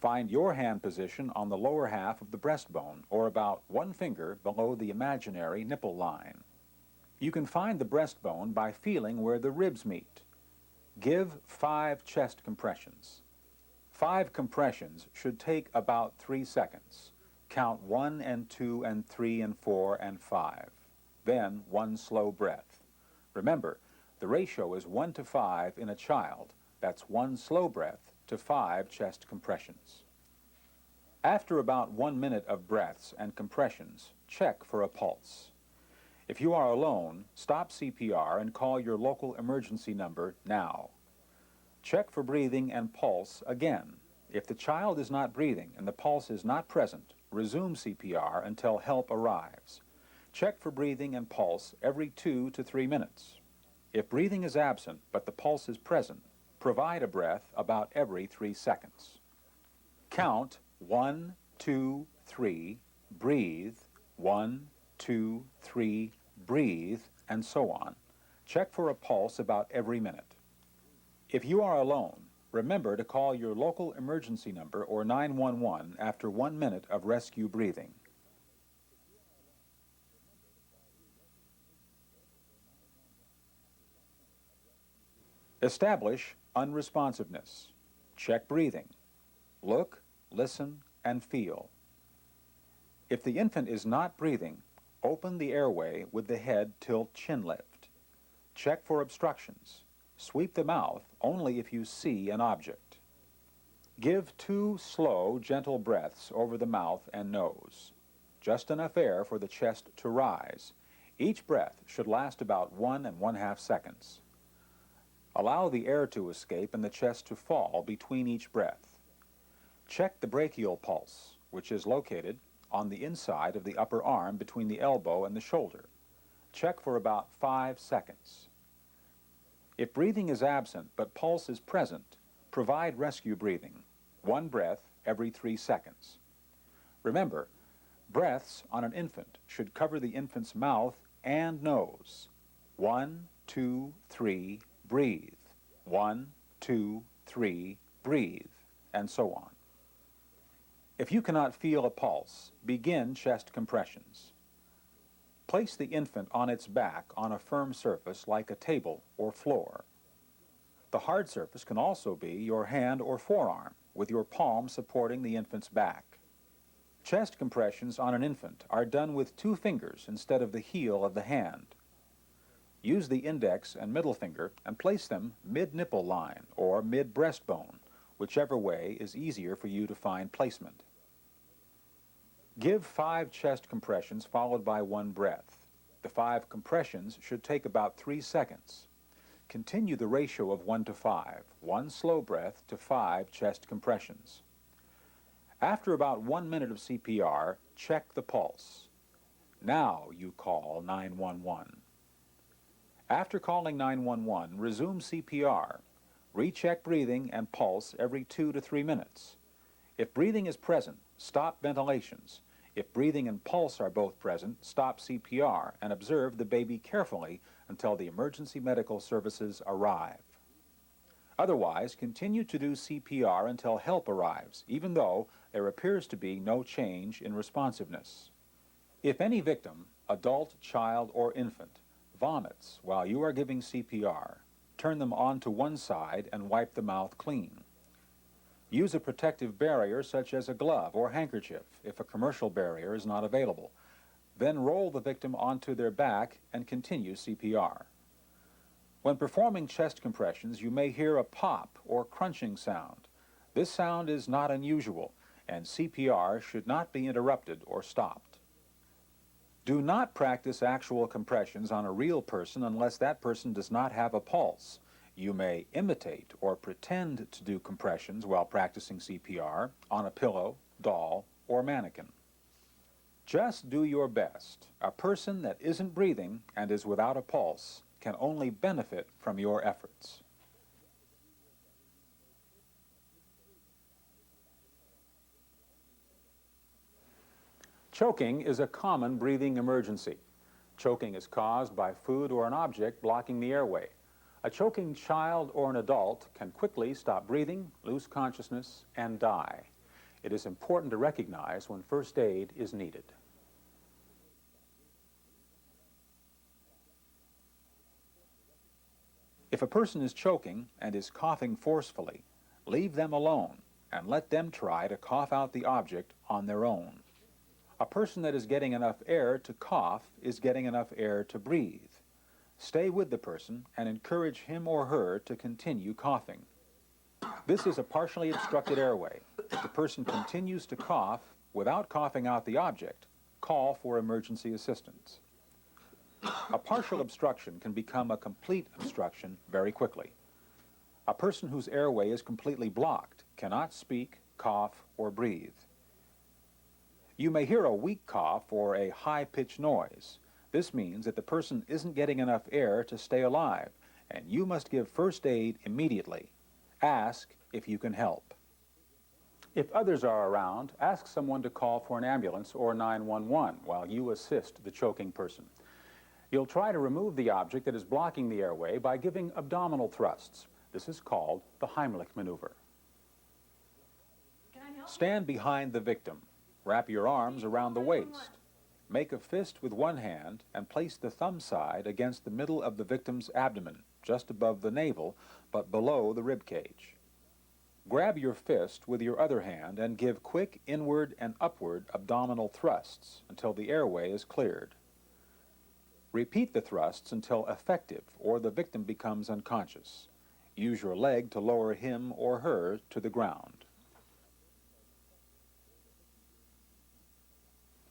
Find your hand position on the lower half of the breastbone, or about 1 finger below the imaginary nipple line. You can find the breastbone by feeling where the ribs meet. Give 5 chest compressions. 5 compressions should take about 3 seconds. Count 1 and 2 and 3 and 4 and 5. Then 1 slow breath. Remember, the ratio is 1 to 5 in a child. That's 1 slow breath to 5 chest compressions. After about 1 minute of breaths and compressions, check for a pulse. If you are alone, stop CPR and call your local emergency number now. Check for breathing and pulse again. If the child is not breathing and the pulse is not present, resume CPR until help arrives. Check for breathing and pulse every 2 to 3 minutes. If breathing is absent but the pulse is present, provide a breath about every 3 seconds. Count 1, 2, 3, breathe, 1, 2, 3, breathe, and so on. Check for a pulse about every minute. If you are alone, remember to call your local emergency number or 911 after 1 minute of rescue breathing. Establish unresponsiveness. Check breathing. Look, listen, and feel. If the infant is not breathing, open the airway with the head tilt chin lift. Check for obstructions. Sweep the mouth only if you see an object. Give 2 slow, gentle breaths over the mouth and nose. Just enough air for the chest to rise. Each breath should last about 1 1/2 seconds. Allow the air to escape and the chest to fall between each breath. Check the brachial pulse, which is located on the inside of the upper arm between the elbow and the shoulder. Check for about 5 seconds. If breathing is absent but pulse is present, provide rescue breathing, 1 breath every 3 seconds. Remember, breaths on an infant should cover the infant's mouth and nose. 1, 2, 3, breathe. 1, 2, 3, breathe, and so on. If you cannot feel a pulse, begin chest compressions. Place the infant on its back on a firm surface like a table or floor. The hard surface can also be your hand or forearm, with your palm supporting the infant's back. Chest compressions on an infant are done with 2 fingers instead of the heel of the hand. Use the index and middle finger and place them mid-nipple line or mid-breastbone, whichever way is easier for you to find placement. Give 5 chest compressions followed by 1 breath. The 5 compressions should take about 3 seconds. Continue the ratio of 1 to 5, 1 slow breath to 5 chest compressions. After about 1 minute of CPR, check the pulse. Now you call 911. After calling 911, resume CPR. Recheck breathing and pulse every 2 to 3 minutes. If breathing is present, stop ventilations. If breathing and pulse are both present, stop CPR and observe the baby carefully until the emergency medical services arrive. Otherwise, continue to do CPR until help arrives, even though there appears to be no change in responsiveness. If any victim, adult, child, or infant, vomits while you are giving CPR, turn them onto one side and wipe the mouth clean. Use a protective barrier such as a glove or handkerchief if a commercial barrier is not available. Then roll the victim onto their back and continue CPR. When performing chest compressions, you may hear a pop or crunching sound. This sound is not unusual, and CPR should not be interrupted or stopped. Do not practice actual compressions on a real person unless that person does not have a pulse. You may imitate or pretend to do compressions while practicing CPR on a pillow, doll, or mannequin. Just do your best. A person that isn't breathing and is without a pulse can only benefit from your efforts. Choking is a common breathing emergency. Choking is caused by food or an object blocking the airway. A choking child or an adult can quickly stop breathing, lose consciousness, and die. It is important to recognize when first aid is needed. If a person is choking and is coughing forcefully, leave them alone and let them try to cough out the object on their own. A person that is getting enough air to cough is getting enough air to breathe. Stay with the person and encourage him or her to continue coughing. This is a partially obstructed airway. If the person continues to cough without coughing out the object, call for emergency assistance. A partial obstruction can become a complete obstruction very quickly. A person whose airway is completely blocked cannot speak, cough, or breathe. You may hear a weak cough or a high-pitched noise. This means that the person isn't getting enough air to stay alive, and you must give first aid immediately. Ask if you can help. If others are around, ask someone to call for an ambulance or 911 while you assist the choking person. You'll try to remove the object that is blocking the airway by giving abdominal thrusts. This is called the Heimlich maneuver. Stand behind the victim. Wrap your arms around the waist. Make a fist with one hand and place the thumb side against the middle of the victim's abdomen, just above the navel, but below the rib cage. Grab your fist with your other hand and give quick inward and upward abdominal thrusts until the airway is cleared. Repeat the thrusts until effective or the victim becomes unconscious. Use your leg to lower him or her to the ground.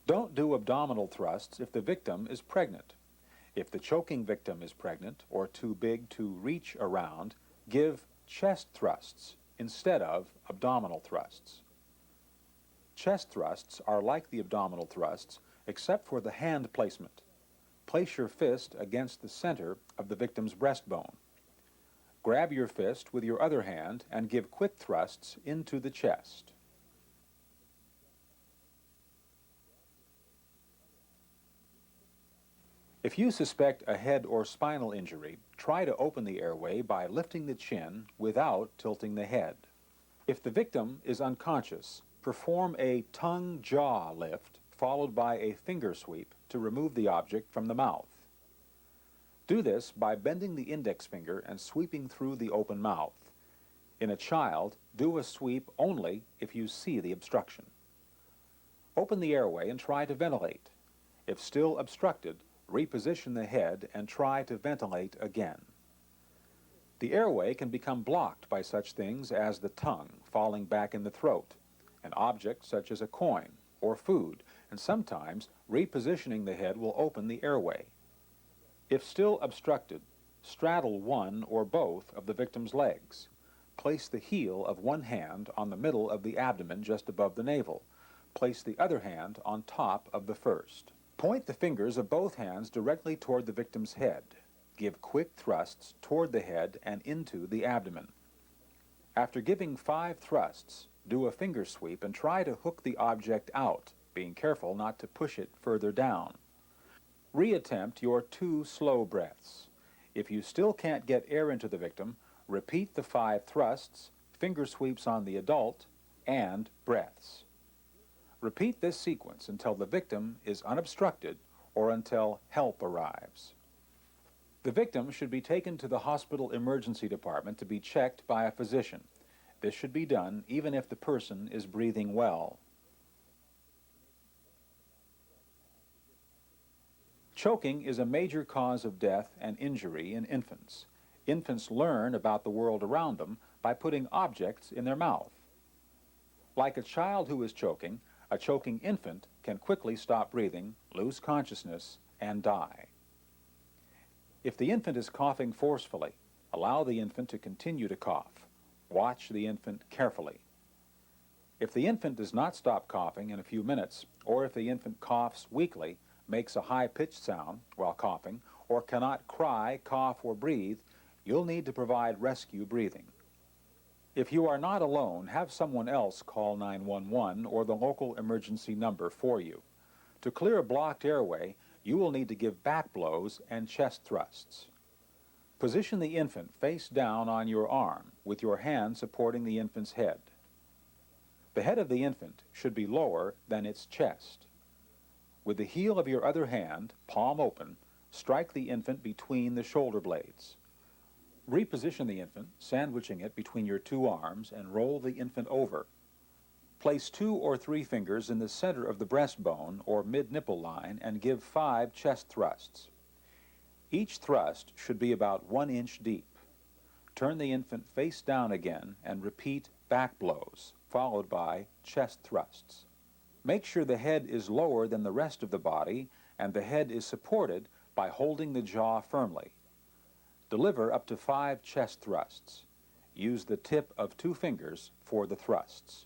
Don't do abdominal thrusts if the victim is pregnant. If the choking victim is pregnant or too big to reach around, give chest thrusts instead of abdominal thrusts. Chest thrusts are like the abdominal thrusts except for the hand placement. Place your fist against the center of the victim's breastbone. Grab your fist with your other hand and give quick thrusts into the chest. If you suspect a head or spinal injury, try to open the airway by lifting the chin without tilting the head. If the victim is unconscious, perform a tongue-jaw lift followed by a finger sweep to remove the object from the mouth. Do this by bending the index finger and sweeping through the open mouth. In a child, do a sweep only if you see the obstruction. Open the airway and try to ventilate. If still obstructed, reposition the head and try to ventilate again. The airway can become blocked by such things as the tongue falling back in the throat, an object such as a coin or food, and sometimes repositioning the head will open the airway. If still obstructed, straddle one or both of the victim's legs. Place the heel of one hand on the middle of the abdomen just above the navel. Place the other hand on top of the first. Point the fingers of both hands directly toward the victim's head. Give quick thrusts toward the head and into the abdomen. After giving 5 thrusts, do a finger sweep and try to hook the object out, being careful not to push it further down. Reattempt your 2 slow breaths. If you still can't get air into the victim, repeat the 5 thrusts, finger sweeps on the adult, and breaths. Repeat this sequence until the victim is unobstructed or until help arrives. The victim should be taken to the hospital emergency department to be checked by a physician. This should be done even if the person is breathing well. Choking is a major cause of death and injury in infants. Infants learn about the world around them by putting objects in their mouth. Like a child who is choking, a choking infant can quickly stop breathing, lose consciousness, and die. If the infant is coughing forcefully, allow the infant to continue to cough. Watch the infant carefully. If the infant does not stop coughing in a few minutes, or if the infant coughs weakly, makes a high-pitched sound while coughing, or cannot cry, cough, or breathe, you'll need to provide rescue breathing. If you are not alone, have someone else call 911 or the local emergency number for you. To clear a blocked airway, you will need to give back blows and chest thrusts. Position the infant face down on your arm, with your hand supporting the infant's head. The head of the infant should be lower than its chest. With the heel of your other hand, palm open, strike the infant between the shoulder blades. Reposition the infant, sandwiching it between your two arms, and roll the infant over. Place 2 or 3 fingers in the center of the breastbone or mid-nipple line and give 5 chest thrusts. Each thrust should be about 1 inch deep. Turn the infant face down again and repeat back blows, followed by chest thrusts. Make sure the head is lower than the rest of the body and the head is supported by holding the jaw firmly. Deliver up to 5 chest thrusts. Use the tip of 2 fingers for the thrusts.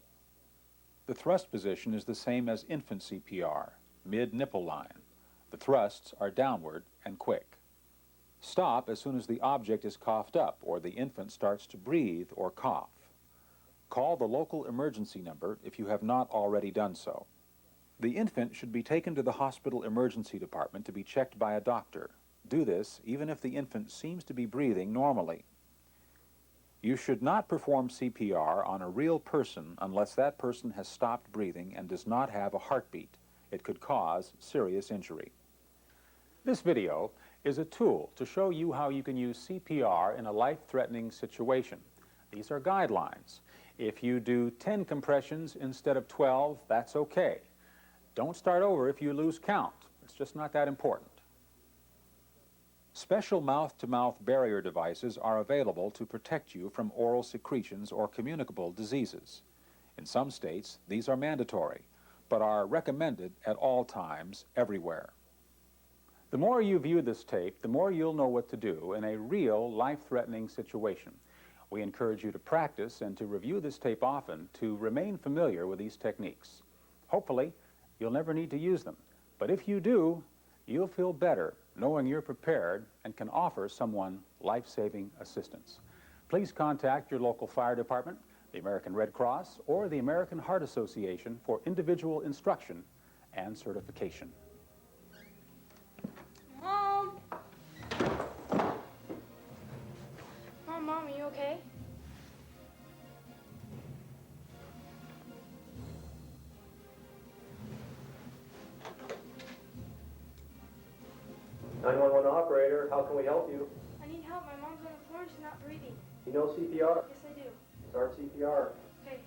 The thrust position is the same as infant CPR, mid-nipple line. The thrusts are downward and quick. Stop as soon as the object is coughed up or the infant starts to breathe or cough. Call the local emergency number if you have not already done so. The infant should be taken to the hospital emergency department to be checked by a doctor. Do this even if the infant seems to be breathing normally. You should not perform CPR on a real person unless that person has stopped breathing and does not have a heartbeat. It could cause serious injury. This video is a tool to show you how you can use CPR in a life-threatening situation. These are guidelines. If you do 10 compressions instead of 12, that's okay. Don't start over if you lose count. It's just not that important. Special mouth-to-mouth barrier devices are available to protect you from oral secretions or communicable diseases. In some states, these are mandatory, but are recommended at all times, everywhere. The more you view this tape, the more you'll know what to do in a real life-threatening situation. We encourage you to practice and to review this tape often to remain familiar with these techniques. Hopefully, you'll never need to use them, but if you do, you'll feel better knowing you're prepared and can offer someone life-saving assistance. Please contact your local fire department, the American Red Cross, or the American Heart Association for individual instruction and certification. Mom! Mom, are you okay? Operator, how can we help you? I need help. My mom's on the floor and she's not breathing. You know CPR? Yes, I do. Start CPR. Okay.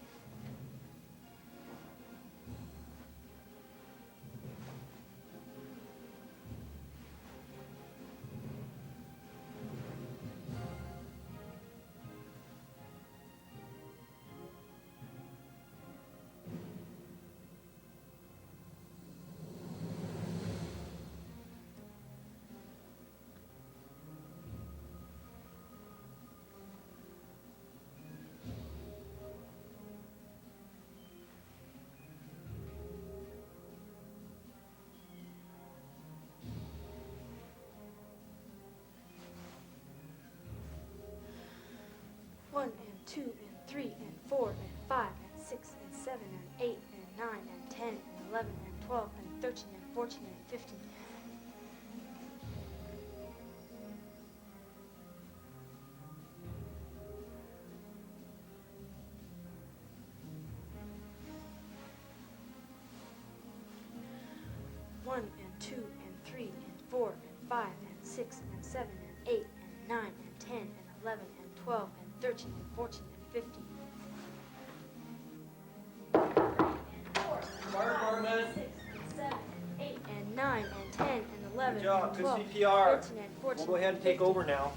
One and 2 and 3 and 4 and 5 and 6 and 7 and 8 and 9 and 10 and 11 and 12 and 13 and 14 and 15. One and 2 and 3 and 4 and 5 and 6 and 7 and 8 and 9 and 10 and 11 and 12 and 13 and 14 and 15. job. Good 12, CPR. 13, and We'll 14, go ahead and take 15. over now.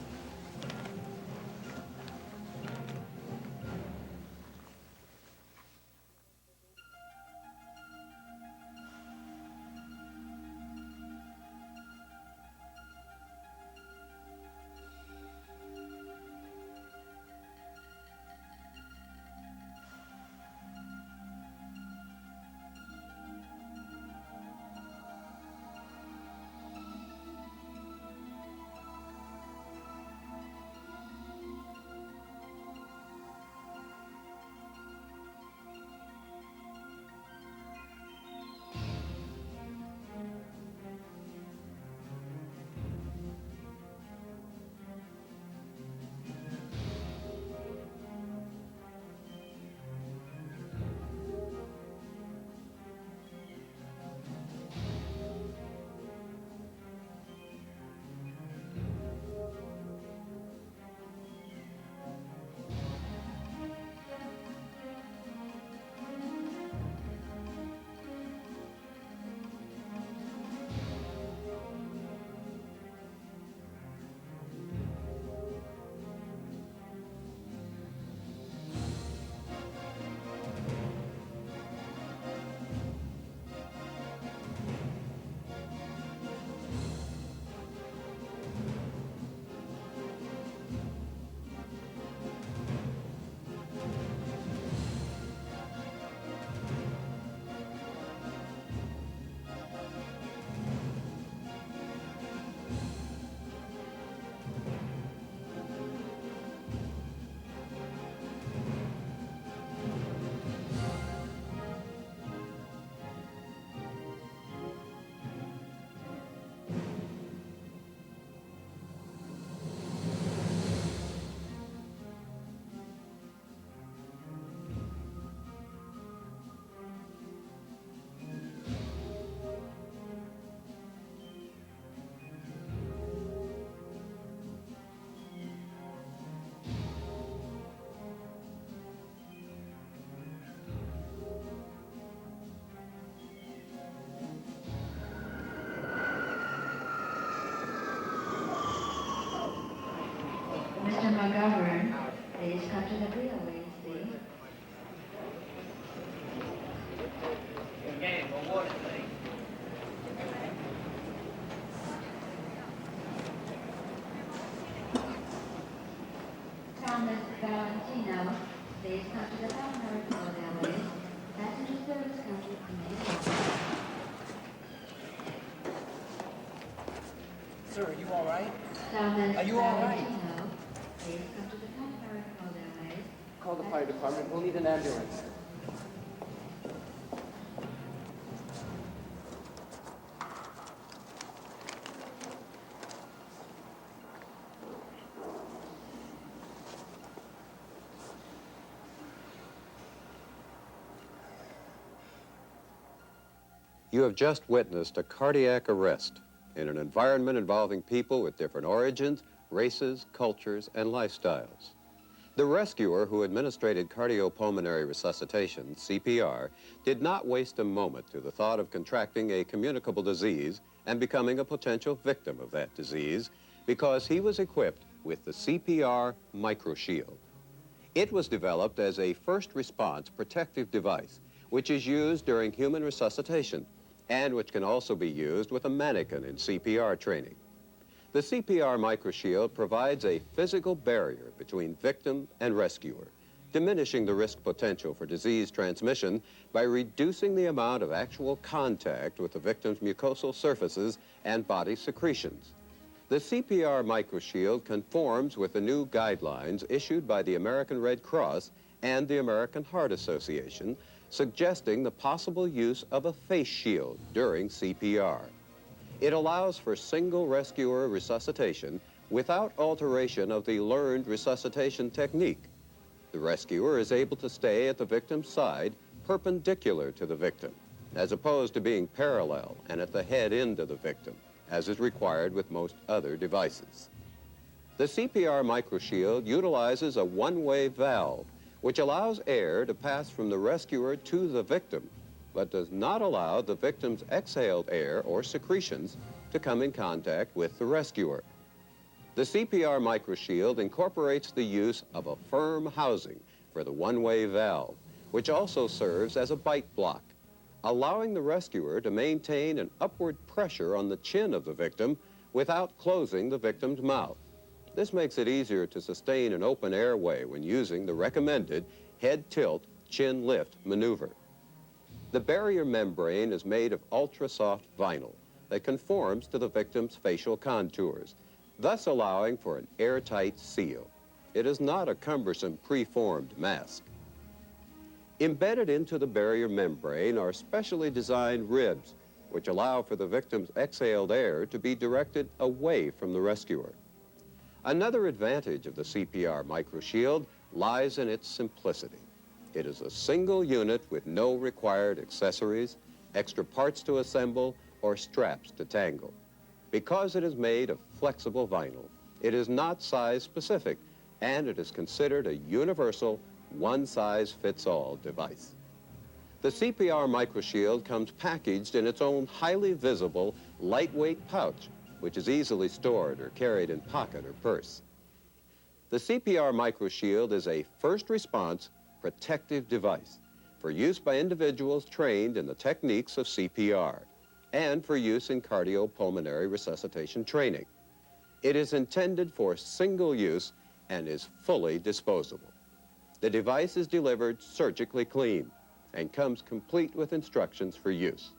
Mr. McGovern, please come to the wheel, please. Thomas Valentino, please come to the primary railways. Passenger service counter committee. Sir, are you all right? Thomas Are you all right? Valentino, please come to the primary railways. Call the fire department. We'll need an ambulance. You have just witnessed a cardiac arrest in an environment involving people with different origins, races, cultures, and lifestyles. The rescuer who administered cardiopulmonary resuscitation, CPR, did not waste a moment to the thought of contracting a communicable disease and becoming a potential victim of that disease because he was equipped with the CPR microshield. It was developed as a first response protective device which is used during human resuscitation and which can also be used with a mannequin in CPR training. The CPR microshield provides a physical barrier between victim and rescuer, diminishing the risk potential for disease transmission by reducing the amount of actual contact with the victim's mucosal surfaces and body secretions. The CPR microshield conforms with the new guidelines issued by the American Red Cross and the American Heart Association, suggesting the possible use of a face shield during CPR. It allows for single rescuer resuscitation without alteration of the learned resuscitation technique. The rescuer is able to stay at the victim's side perpendicular to the victim, as opposed to being parallel and at the head end of the victim, as is required with most other devices. The CPR microshield utilizes a one-way valve, which allows air to pass from the rescuer to the victim, but does not allow the victim's exhaled air or secretions to come in contact with the rescuer. The CPR microshield incorporates the use of a firm housing for the one-way valve, which also serves as a bite block, allowing the rescuer to maintain an upward pressure on the chin of the victim without closing the victim's mouth. This makes it easier to sustain an open airway when using the recommended head tilt, chin lift maneuver. The barrier membrane is made of ultra-soft vinyl that conforms to the victim's facial contours, thus allowing for an airtight seal. It is not a cumbersome preformed mask. Embedded into the barrier membrane are specially designed ribs, which allow for the victim's exhaled air to be directed away from the rescuer. Another advantage of the CPR microshield lies in its simplicity. It is a single unit with no required accessories, extra parts to assemble, or straps to tangle. Because it is made of flexible vinyl, it is not size specific, and it is considered a universal, one-size-fits-all device. The CPR microshield comes packaged in its own highly visible, lightweight pouch, which is easily stored or carried in pocket or purse. The CPR microshield is a first response protective device for use by individuals trained in the techniques of CPR and for use in cardiopulmonary resuscitation training. It is intended for single use and is fully disposable. The device is delivered surgically clean and comes complete with instructions for use.